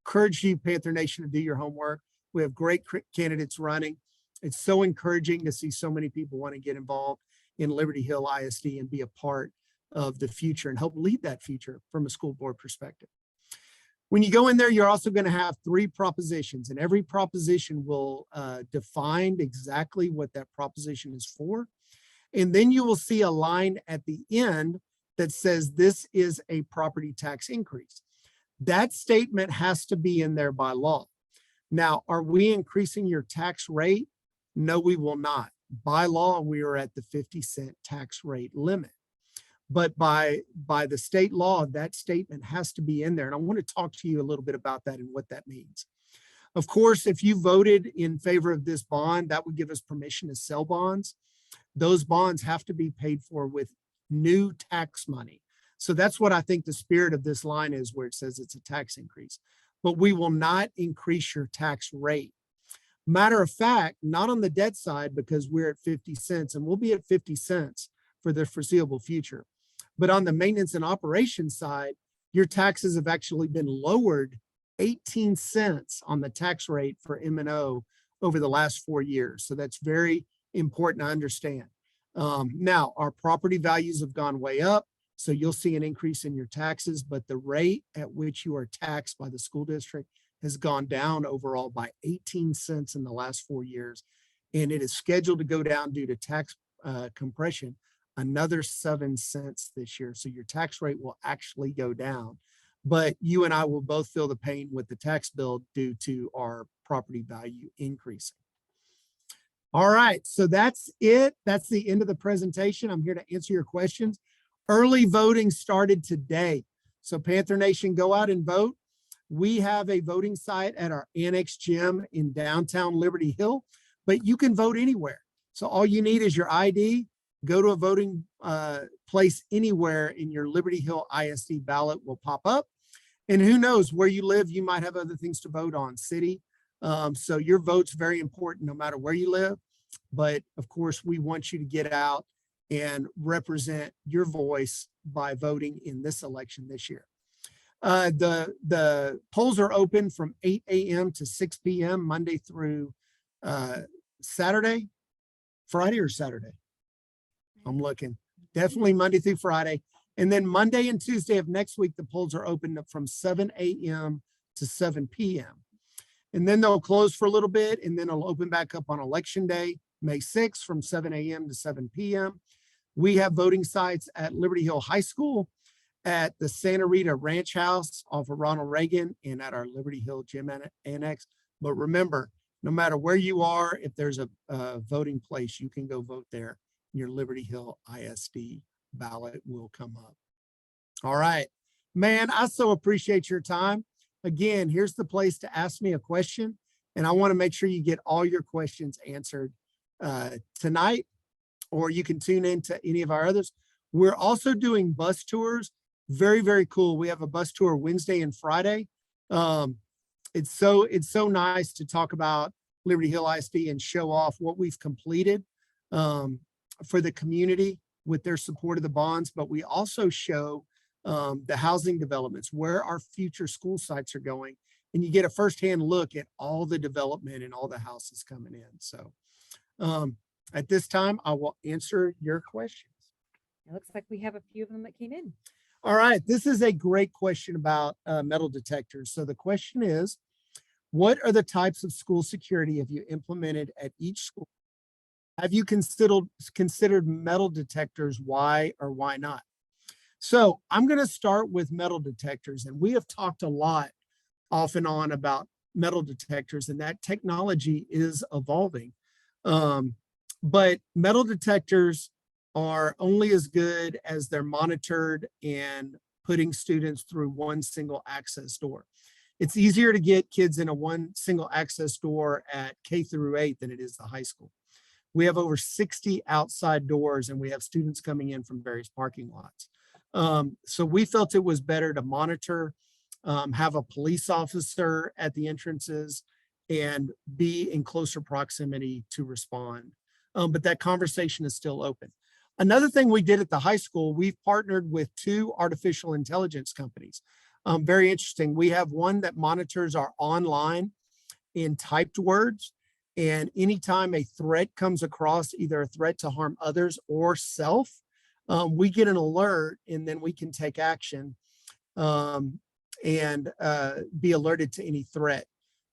Encourage you, Panther Nation, to do your homework. We have great candidates running. It's so encouraging to see so many people want to get involved in Liberty Hill ISD and be a part of the future and help lead that future from a school board perspective. When you go in there, you're also going to have 3 propositions, and every proposition will define exactly what that proposition is for. And then you will see a line at the end that says this is a property tax increase. That statement has to be in there by law. Now, are we increasing your tax rate? No, we will not. By law, we are at the 50-cent tax rate limit. But by the state law, that statement has to be in there. And I want to talk to you a little bit about that and what that means. Of course, if you voted in favor of this bond, that would give us permission to sell bonds. Those bonds have to be paid for with new tax money. So that's what I think the spirit of this line is, where it says it's a tax increase. But we will not increase your tax rate. Matter of fact, not on the debt side, because we're at 50 cents and we'll be at 50 cents for the foreseeable future. But on the maintenance and operations side, your taxes have actually been lowered 18 cents on the tax rate for M&O over the last 4 years. So that's very important to understand. Now, our property values have gone way up, so you'll see an increase in your taxes, but the rate at which you are taxed by the school district has gone down overall by 18 cents in the last 4 years. And it is scheduled to go down due to tax compression another 7 cents this year. So your tax rate will actually go down, but you and I will both feel the pain with the tax bill due to our property value increasing. All right, so that's it. That's the end of the presentation. I'm here to answer your questions. Early voting started today. So Panther Nation, go out and vote. We have a voting site at our Annex Gym in downtown Liberty Hill, but you can vote anywhere. So all you need is your ID. Go to a voting place anywhere, and your Liberty Hill ISD ballot will pop up. And who knows where you live, you might have other things to vote on, city. So your vote's very important no matter where you live. But of course, we want you to get out and represent your voice by voting in this election this year. The polls are open from 8 a.m. to 6 p.m. Monday through Saturday, Friday or Saturday. I'm looking. Definitely Monday through Friday. And then Monday and Tuesday of next week, the polls are open from 7 a.m. to 7 p.m. And then they'll close for a little bit, and then it'll open back up on Election Day, May 6th, from 7 a.m. to 7 p.m. We have voting sites at Liberty Hill High School, at the Santa Rita Ranch House off of Ronald Reagan, and at our Liberty Hill Gym Annex. But remember, no matter where you are, if there's a voting place, you can go vote there. Your Liberty Hill ISD ballot will come up. All right, man, I so appreciate your time. Again, here's the place to ask me a question, and I want to make sure you get all your questions answered tonight, or you can tune into any of our others. We're also doing bus tours. Very, very cool. We have a bus tour Wednesday and Friday. It's so nice to talk about Liberty Hill ISD and show off what we've completed for the community with their support of the bonds, but we also show the housing developments, where our future school sites are going, and you get a firsthand look at all the development and all the houses coming in. So at this time, I will answer your questions. It looks like we have a few of them that came in. All right, this is a great question about metal detectors. So the question is, what are the types of school security have you implemented at each school? Have you considered metal detectors? Why or why not? So I'm going to start with metal detectors, and we have talked a lot off and on about metal detectors, and that technology is evolving. But metal detectors are only as good as they're monitored and putting students through one single access door. It's easier to get kids in a one single access door at K through 8 than it is the high school. We have over 60 outside doors, and we have students coming in from various parking lots. So we felt it was better to monitor, have a police officer at the entrances, and be in closer proximity to respond. But that conversation is still open. Another thing we did at the high school, we've partnered with 2 artificial intelligence companies. Very interesting. We have one that monitors our online in typed words. And anytime a threat comes across, either a threat to harm others or self, we get an alert and then we can take action and be alerted to any threat.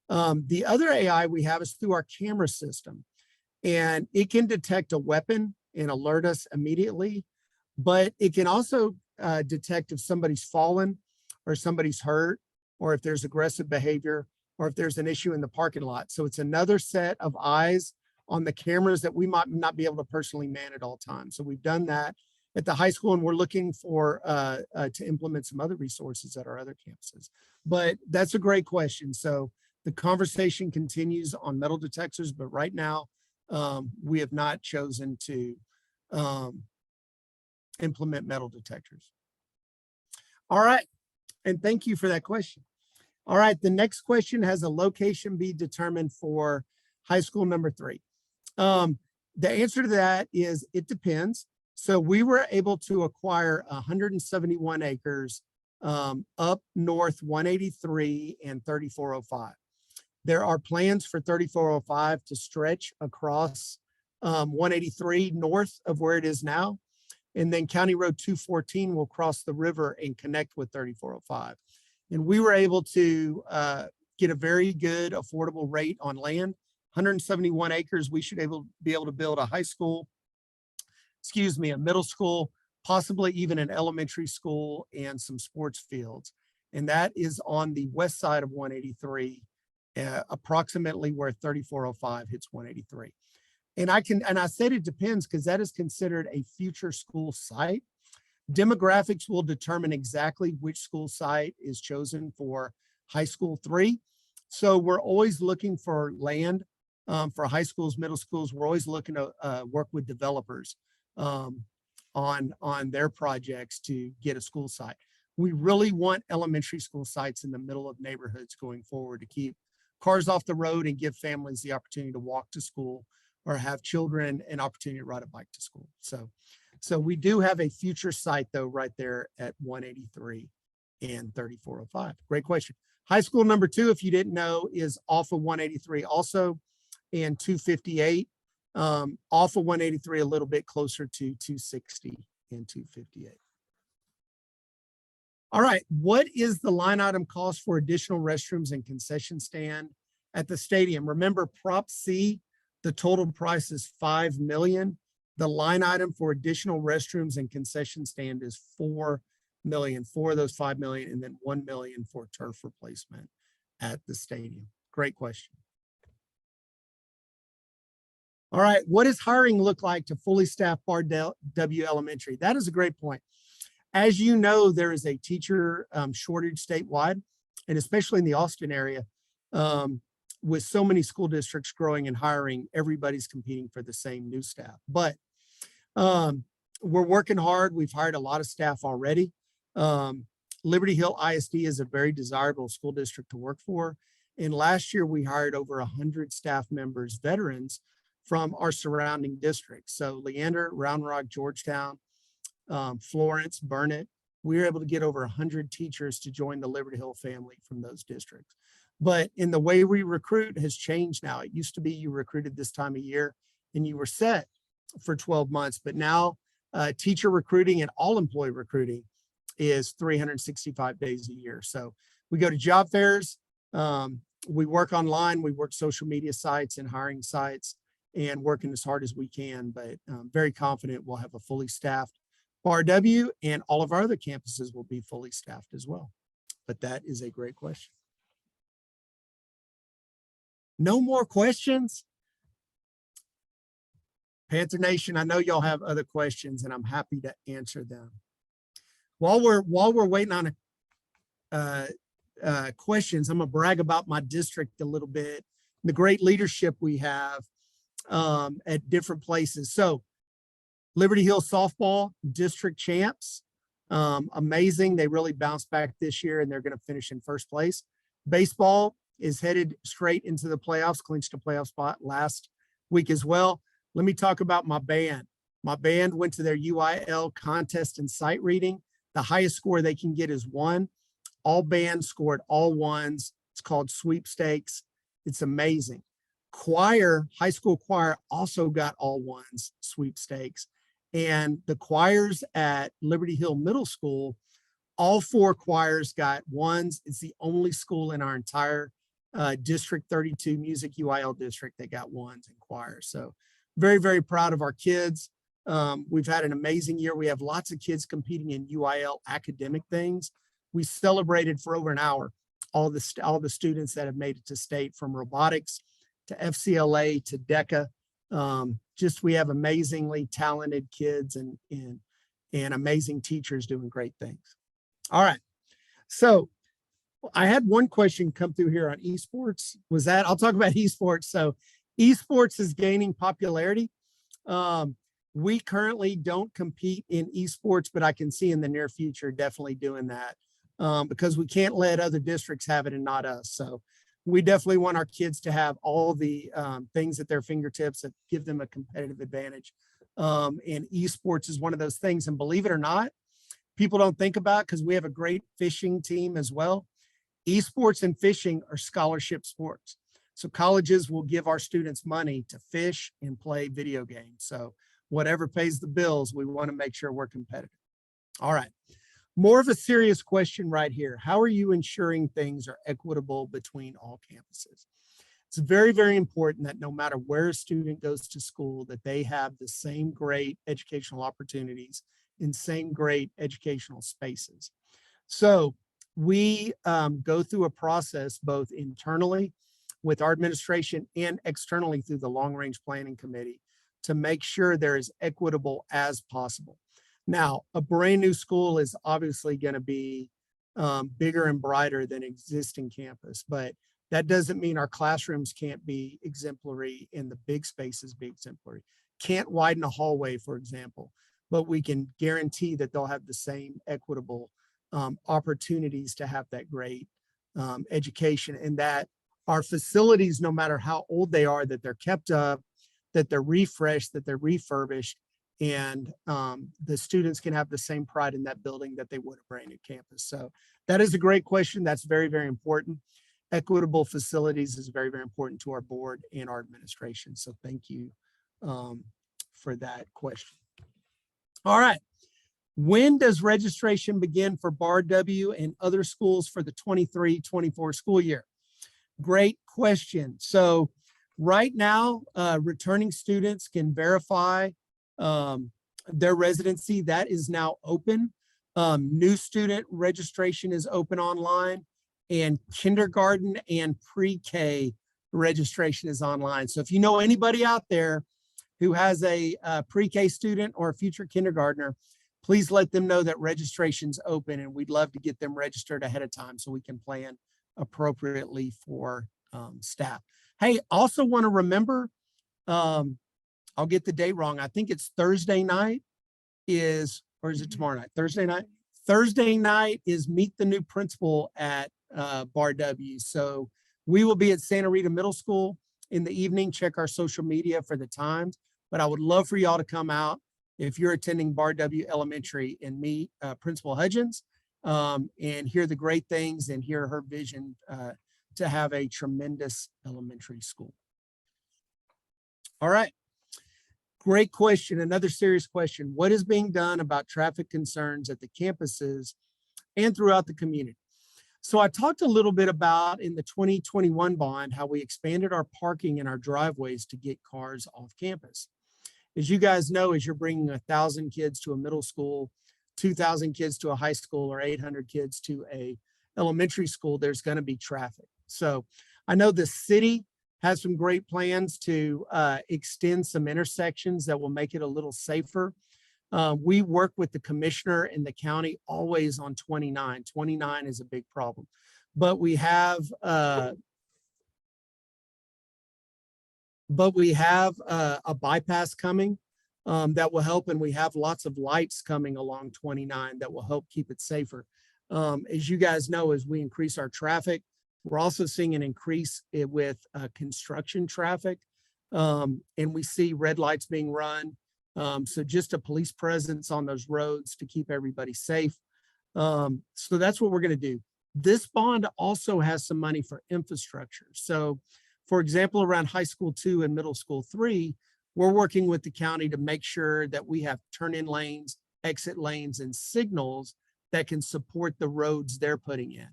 The other AI we have is through our camera system, and it can detect a weapon and alert us immediately, but it can also detect if somebody's fallen or somebody's hurt, or if there's aggressive behavior, or if there's an issue in the parking lot. So it's another set of eyes on the cameras that we might not be able to personally man at all times. So we've done that at the high school, and we're looking for to implement some other resources at our other campuses. But that's a great question. So the conversation continues on metal detectors, but right now we have not chosen to implement metal detectors. All right, and thank you for that question. All right, the next question has a location be determined for high school number 3. The answer to that is it depends. So we were able to acquire 171 acres up north 183 and 3405. There are plans for 3405 to stretch across 183 north of where it is now. And then County Road 214 will cross the river and connect with 3405. And we were able to get a very good affordable rate on land, 171 acres. We should be able to build a high school, a middle school, possibly even an elementary school and some sports fields. And that is on the west side of 183, approximately where 3405 hits 183. And I said it depends because that is considered a future school site. Demographics will determine exactly which school site is chosen for high school 3. So we're always looking for land for high schools, middle schools. We're always looking to work with developers on their projects to get a school site. We really want elementary school sites in the middle of neighborhoods going forward to keep cars off the road and give families the opportunity to walk to school or have children an opportunity to ride a bike to school. So we do have a future site though, right there at 183 and 3405. Great question. High school number 2, if you didn't know, is off of 183 also, and 258. Off of 183, a little bit closer to 260 and 258. All right, what is the line item cost for additional restrooms and concession stand at the stadium? Remember, Prop C, the total price is $5 million. The line item for additional restrooms and concession stand is $4 million, 4 of those $5 million, and then $1 million for turf replacement at the stadium. Great question. All right, what does hiring look like to fully staff Bar W Elementary? That is a great point. As you know, there is a teacher shortage statewide, and especially in the Austin area, with so many school districts growing and hiring, everybody's competing for the same new staff. But we're working hard. We've hired a lot of staff already. Liberty Hill ISD is a very desirable school district to work for. And last year we hired over 100 staff members, veterans from our surrounding districts. So Leander, Round Rock, Georgetown, Florence, Burnett, we were able to get over 100 teachers to join the Liberty Hill family from those districts. But in the way we recruit has changed now. It used to be you recruited this time of year and you were set for 12 months, but now teacher recruiting and all employee recruiting is 365 days a year. So we go to job fairs, we work online, we work social media sites and hiring sites and working as hard as we can, but very confident we'll have a fully staffed Bar W, and all of our other campuses will be fully staffed as well. But that is a great question. No more questions? Panther Nation, I know y'all have other questions and I'm happy to answer them. While we're waiting on questions, I'm gonna brag about my district a little bit, the great leadership we have at different places. So Liberty Hill softball district champs, amazing. They really bounced back this year and they're gonna finish in first place. Baseball, is headed straight into the playoffs, clinched a playoff spot last week as well. Let me talk about my band. My band went to their UIL contest in sight reading. The highest score they can get is 1. All bands scored all 1s. It's called sweepstakes. It's amazing. Choir, high school choir also got all 1s sweepstakes. And the choirs at Liberty Hill Middle School, all 4 choirs got 1s. It's the only school in our entire District 32 Music UIL district that got 1s in choir. So very, very proud of our kids. We've had an amazing year. We have lots of kids competing in UIL academic things. We celebrated for over an hour all the students that have made it to state, from robotics to FCLA to DECA. We have amazingly talented kids and amazing teachers doing great things. All right. So I had one question come through here on esports. I'll talk about esports. So esports is gaining popularity. We currently don't compete in esports, but I can see in the near future definitely doing that because we can't let other districts have it and not us. So we definitely want our kids to have all the things at their fingertips that give them a competitive advantage. And esports is one of those things. And believe it or not, people don't think about, because we have a great fishing team as well. Esports and fishing are scholarship sports. So colleges will give our students money to fish and play video games. So whatever pays the bills, we want to make sure we're competitive. All right. More of a serious question right here. How are you ensuring things are equitable between all campuses? It's very, very important that no matter where a student goes to school, that they have the same great educational opportunities in same great educational spaces. So we go through a process both internally with our administration and externally through the Long Range Planning Committee to make sure they're as equitable as possible. Now, a brand new school is obviously going to be bigger and brighter than existing campus, but that doesn't mean our classrooms can't be exemplary and the big spaces be exemplary. Can't widen a hallway, for example, but we can guarantee that they'll have the same equitable opportunities to have that great education, and that our facilities, no matter how old they are, that they're kept up, that they're refreshed, that they're refurbished, and the students can have the same pride in that building that they would a brand new campus. So that is a great question. That's very, very important. Equitable facilities is very, very important to our board and our administration. So thank you for that question. All right. When does registration begin for Bar W and other schools for the 23-24 school year? Great question. So right now, returning students can verify their residency. That is now open. New student registration is open online, and kindergarten and pre-K registration is online. So if you know anybody out there who has a pre-K student or a future kindergartner, please let them know that registration's open, and we'd love to get them registered ahead of time so we can plan appropriately for staff. Hey, also want to remember, I'll get the date wrong. I think it's Thursday night or is it tomorrow night? Thursday night? Thursday night is Meet the New Principal at Bar W. So we will be at Santa Rita Middle School in the evening. Check our social media for the times, but I would love for y'all to come out if you're attending Bar W Elementary and meet Principal Hudgens and hear the great things and hear her vision to have a tremendous elementary school. All right. Great question. Another serious question. What is being done about traffic concerns at the campuses and throughout the community? So I talked a little bit about in the 2021 bond, how we expanded our parking in our driveways to get cars off campus. As you guys know, as you're bringing 1,000 kids to a middle school, 2,000 kids to a high school, or 800 kids to a elementary school, there's going to be traffic. So I know the city has some great plans to extend some intersections that will make it a little safer. We work with the commissioner in the county always on 29. 29 is a big problem, but we have a bypass coming that will help, and we have lots of lights coming along 29 that will help keep it safer. As you guys know, as we increase our traffic, We're also seeing an increase with construction traffic. And we see red lights being run. So just a police presence on those roads to keep everybody safe. So that's what we're going to do. This bond also has some money for infrastructure. So for example, around high school 2 and middle school 3, we're working with the county to make sure that we have turn-in lanes, exit lanes, and signals that can support the roads they're putting in.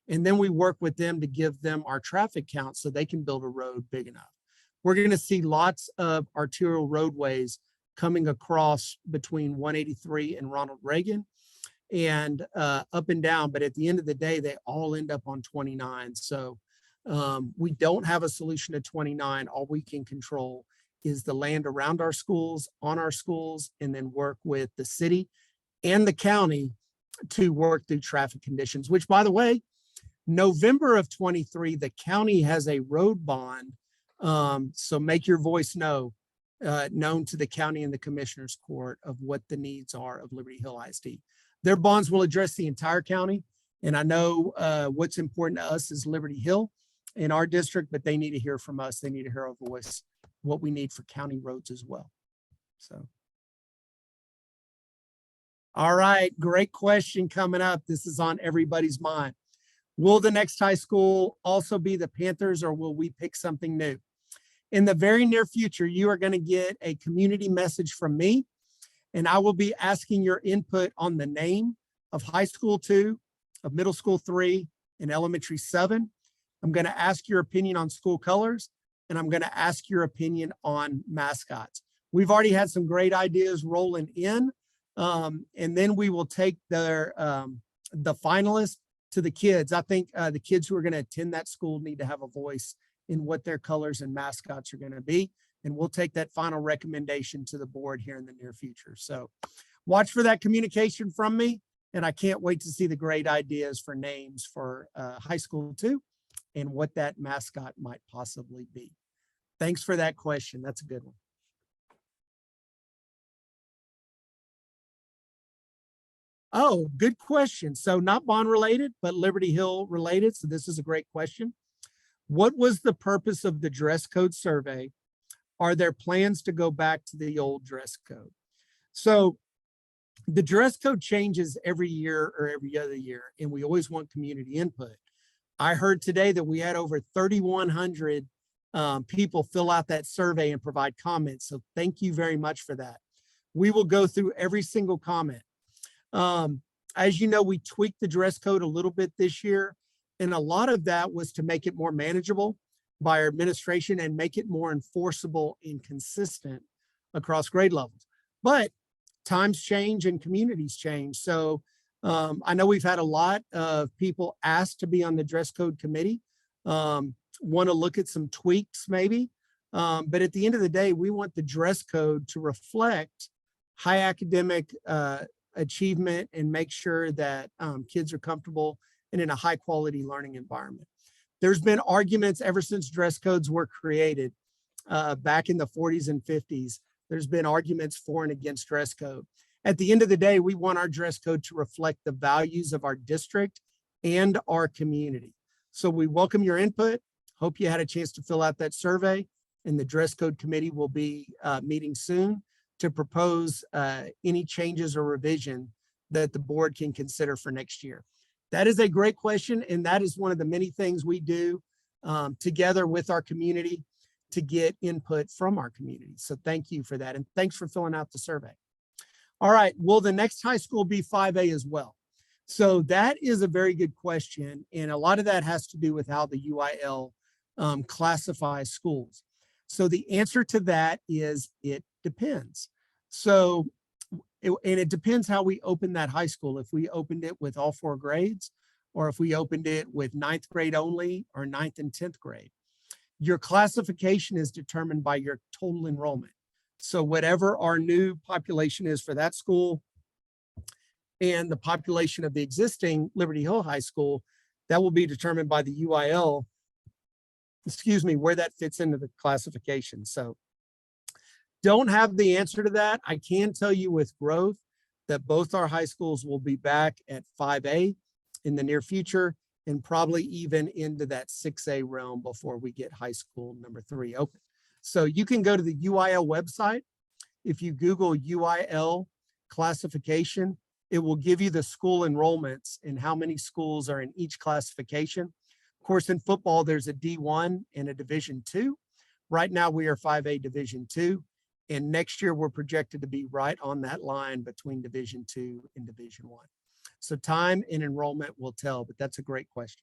And then we work with them to give them our traffic count so they can build a road big enough. We're going to see lots of arterial roadways coming across between 183 and Ronald Reagan and up and down. But at the end of the day, they all end up on 29. So we don't have a solution to 29. All we can control is the land around our schools, on our schools, and then work with the city and the county to work through traffic conditions, which, by the way, November of 23, the county has a road bond. So make your voice known to the county and the commissioner's court of what the needs are of Liberty Hill ISD. Their bonds will address the entire county. And I know what's important to us is Liberty Hill in our district, but they need to hear from us. They need to hear our voice, what we need for county roads as well. So. All right, great question coming up. This is on everybody's mind. Will the next high school also be the Panthers, or will we pick something new? In the very near future, you are going to get a community message from me, and I will be asking your input on the name of high school 2, of middle school 3, and elementary 7. I'm going to ask your opinion on school colors, and I'm going to ask your opinion on mascots. We've already had some great ideas rolling in, and then we will take the finalists to the kids. I think the kids who are going to attend that school need to have a voice in what their colors and mascots are going to be. And we'll take that final recommendation to the board here in the near future. So watch for that communication from me. And I can't wait to see the great ideas for names for high school 2 and what that mascot might possibly be. Thanks for that question. That's a good one. Oh, good question. So not bond related, but Liberty Hill related. So this is a great question. What was the purpose of the dress code survey? Are there plans to go back to the old dress code? So the dress code changes every year or every other year, and we always want community input. I heard today that we had over 3,100 people fill out that survey and provide comments. So thank you very much for that. We will go through every single comment. As you know, we tweaked the dress code a little bit this year, and a lot of that was to make it more manageable by our administration and make it more enforceable and consistent across grade levels. But times change and communities change. So I know we've had a lot of people ask to be on the dress code committee, want to look at some tweaks maybe. But at the end of the day, we want the dress code to reflect high academic achievement and make sure that kids are comfortable and in a high quality learning environment. There's been arguments ever since dress codes were created back in the 40s and 50s. There's been arguments for and against dress code. At the end of the day, we want our dress code to reflect the values of our district and our community. So we welcome your input. Hope you had a chance to fill out that survey, and the dress code committee will be meeting soon to propose any changes or revision that the board can consider for next year. That is a great question, and that is one of the many things we do together with our community to get input from our community. So thank you for that, and thanks for filling out the survey. All right, will the next high school be 5A as well? So that is a very good question, and a lot of that has to do with how the UIL classifies schools. So the answer to that is it depends. So, and it depends how we open that high school. If we opened it with all 4 grades, or if we opened it with 9th grade only, or 9th and 10th grade. Your classification is determined by your total enrollment. So whatever our new population is for that school and the population of the existing Liberty Hill High School, that will be determined by the UIL, where that fits into the classification. So don't have the answer to that. I can tell you with growth that both our high schools will be back at 5A in the near future. and probably even into that 6A realm before we get high school number 3 open. So you can go to the UIL website. If you Google UIL classification, it will give you the school enrollments and how many schools are in each classification. Of course, in football, there's a D1 and a Division II. Right now, we are 5A Division II, and next year we're projected to be right on that line between Division II and Division I. So time and enrollment will tell, but that's a great question.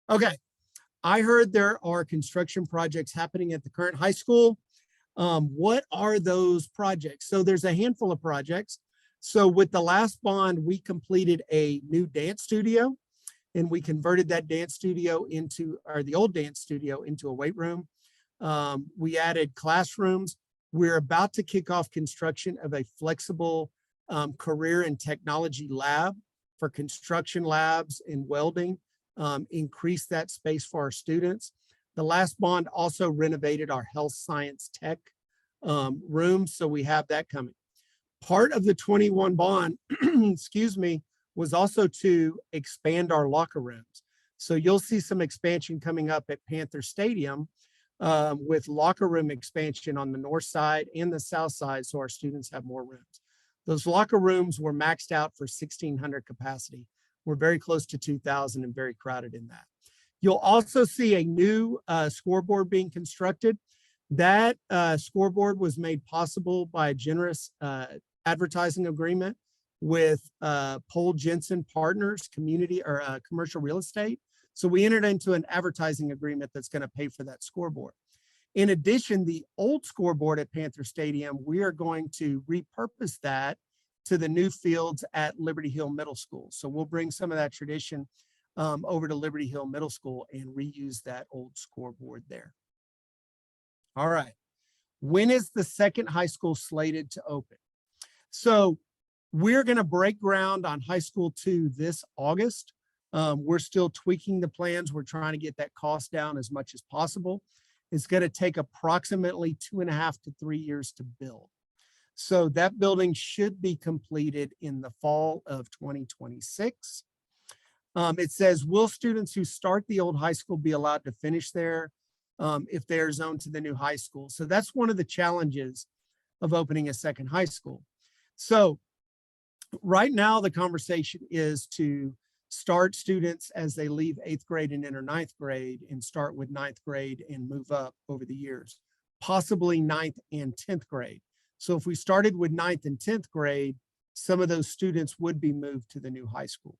Okay, I heard there are construction projects happening at the current high school. What are those projects? So there's a handful of projects. So with the last bond, we completed a new dance studio, and we converted that dance studio into, or the old dance studio into a weight room. We added classrooms. We're about to kick off construction of a flexible career and technology lab for construction labs and welding, increase that space for our students. The last bond also renovated our health science tech room, so we have that coming. Part of the 21 bond, excuse me, was also to expand our locker rooms. So you'll see some expansion coming up at Panther Stadium with locker room expansion on the north side and the south side, so our students have more rooms. Those locker rooms were maxed out for 1,600 capacity. We're very close to 2,000 and very crowded in that. You'll also see a new scoreboard being constructed. That scoreboard was made possible by a generous advertising agreement with Paul Jensen Partners, commercial real estate. So we entered into an advertising agreement that's going to pay for that scoreboard. In addition, the old scoreboard at Panther Stadium, we are going to repurpose that to the new fields at Liberty Hill Middle School. So we'll bring some of that tradition over to Liberty Hill Middle School and reuse that old scoreboard there. All right. When is the second high school slated to open? So we're going to break ground on high school 2 this August. We're still tweaking the plans. We're trying to get that cost down as much as possible. It's going to take approximately 2.5 to 3 years to build. So that building should be completed in the fall of 2026. It says, will students who start the old high school be allowed to finish there if they are zoned to the new high school? So that's one of the challenges of opening a second high school. So right now the conversation is to start students as they leave 8th grade and enter 9th grade and start with 9th grade and move up over the years, possibly 9th and 10th grade. So if we started with 9th and 10th grade, some of those students would be moved to the new high school.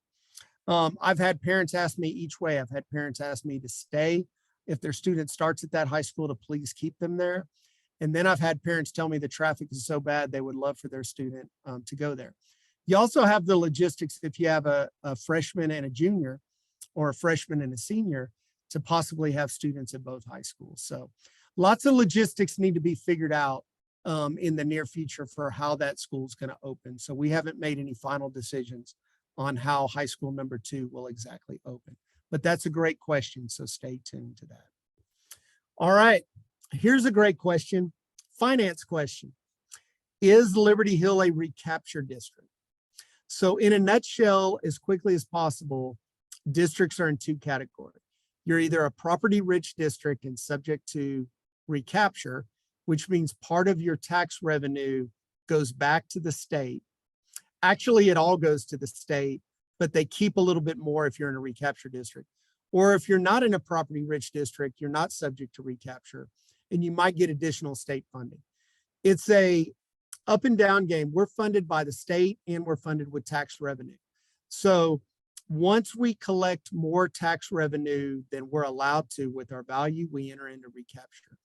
I've had parents ask me each way. I've had parents ask me to stay if their student starts at that high school, to please keep them there. And then I've had parents tell me the traffic is so bad they would love for their student to go there. You also have the logistics if you have a freshman and a junior, or a freshman and a senior, to possibly have students at both high schools. So lots of logistics need to be figured out in the near future for how that school is going to open. So we haven't made any final decisions on how high school number 2 will exactly open. But that's a great question, so stay tuned to that. All right, here's a great question. Finance question. Is Liberty Hill a recapture district? So in a nutshell, as quickly as possible, districts are in 2 categories. You're either a property-rich district and subject to recapture, which means part of your tax revenue goes back to the state. Actually, it all goes to the state, but they keep a little bit more if you're in a recapture district. Or if you're not in a property-rich district, you're not subject to recapture, and you might get additional state funding. It's a up and down game. We're funded by the state and we're funded with tax revenue. So once we collect more tax revenue than we're allowed to with our value, we enter into recapture.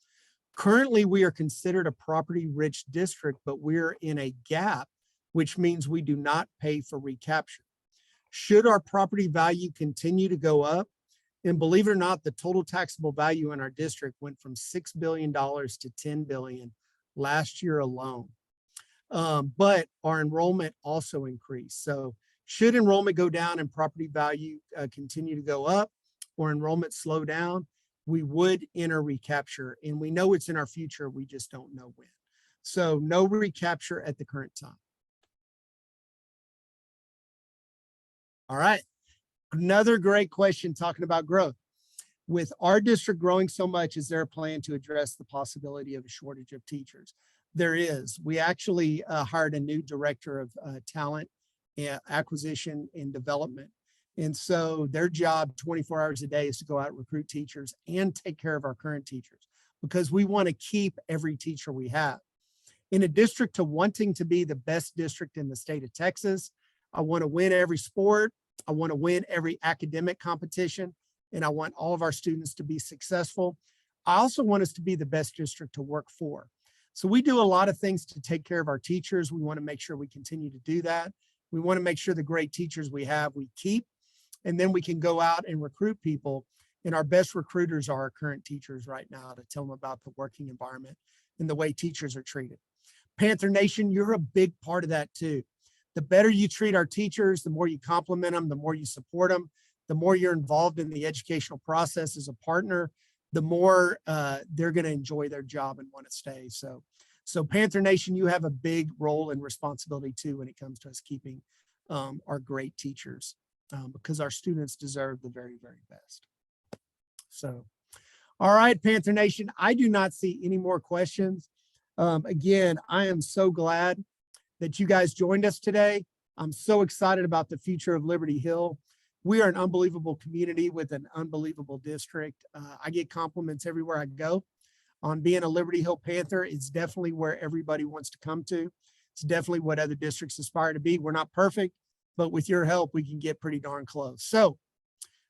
Currently, we are considered a property-rich district, but we're in a gap, which means we do not pay for recapture. Should our property value continue to go up, and believe it or not, the total taxable value in our district went from $6 billion to $10 billion last year alone. But our enrollment also increased. So should enrollment go down and property value continue to go up, or enrollment slow down, we would enter recapture. And we know it's in our future, we just don't know when. So no recapture at the current time. All right, Another great question talking about growth. With our district growing so much, is there a plan to address the possibility of a shortage of teachers? There is. We actually hired a new director of talent acquisition and development. And so their job 24 hours a day is to go out and recruit teachers and take care of our current teachers, because we want to keep every teacher we have. In a district to wanting to be the best district in the state of Texas, I want to win every sport. I want to win every academic competition, and I want all of our students to be successful. I also want us to be the best district to work for. So we do a lot of things to take care of our teachers. We want to make sure we continue to do that. We want to make sure the great teachers we have, we keep, and then we can go out and recruit people. And our best recruiters are our current teachers right now, to tell them about the working environment and the way teachers are treated. Panther Nation, you're a big part of that too. The better you treat our teachers, the more you compliment them, the more you support them, the more you're involved in the educational process as a partner, the more they're going to enjoy their job and want to stay. So Panther Nation, you have a big role and responsibility too when it comes to us keeping our great teachers, because our students deserve the very, very best. So, all right, Panther Nation, I do not see any more questions. Again, I am so glad that you guys joined us today. I'm so excited about the future of Liberty Hill. We are an unbelievable community with an unbelievable district. I get compliments everywhere I go on being a Liberty Hill Panther. It's definitely where everybody wants to come to. It's definitely what other districts aspire to be. We're not perfect, but with your help, we can get pretty darn close. So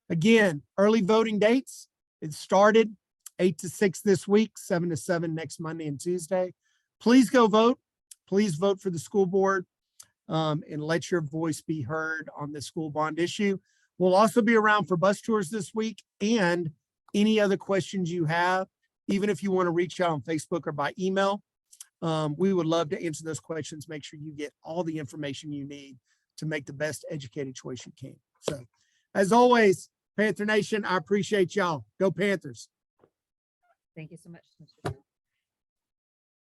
again, early voting dates. It started 8 to 6 this week, 7 to 7 next Monday and Tuesday. Please go vote. Please vote for the school board, and let your voice be heard on the school bond issue. We'll also be around for bus tours this week, and any other questions you have, even if you want to reach out on Facebook or by email, we would love to answer those questions. Make sure you get all the information you need to make the best educated choice you can. So as always, Panther Nation, I appreciate y'all. Go Panthers. Thank you so much, Mr. Jones.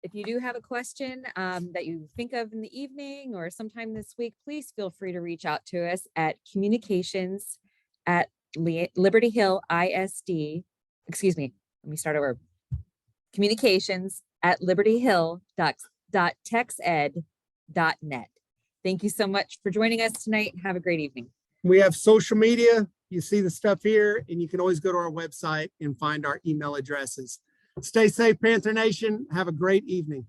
If you do have a question that you think of in the evening or sometime this week, please feel free to reach out to us at communications at Liberty Hill ISD. Excuse me, let me start over. Communications at libertyhill.texed.net. Thank you so much for joining us tonight. Have a great evening. We have social media. You see the stuff here, and you can always go to our website and find our email addresses. Stay safe, Panther Nation. Have a great evening.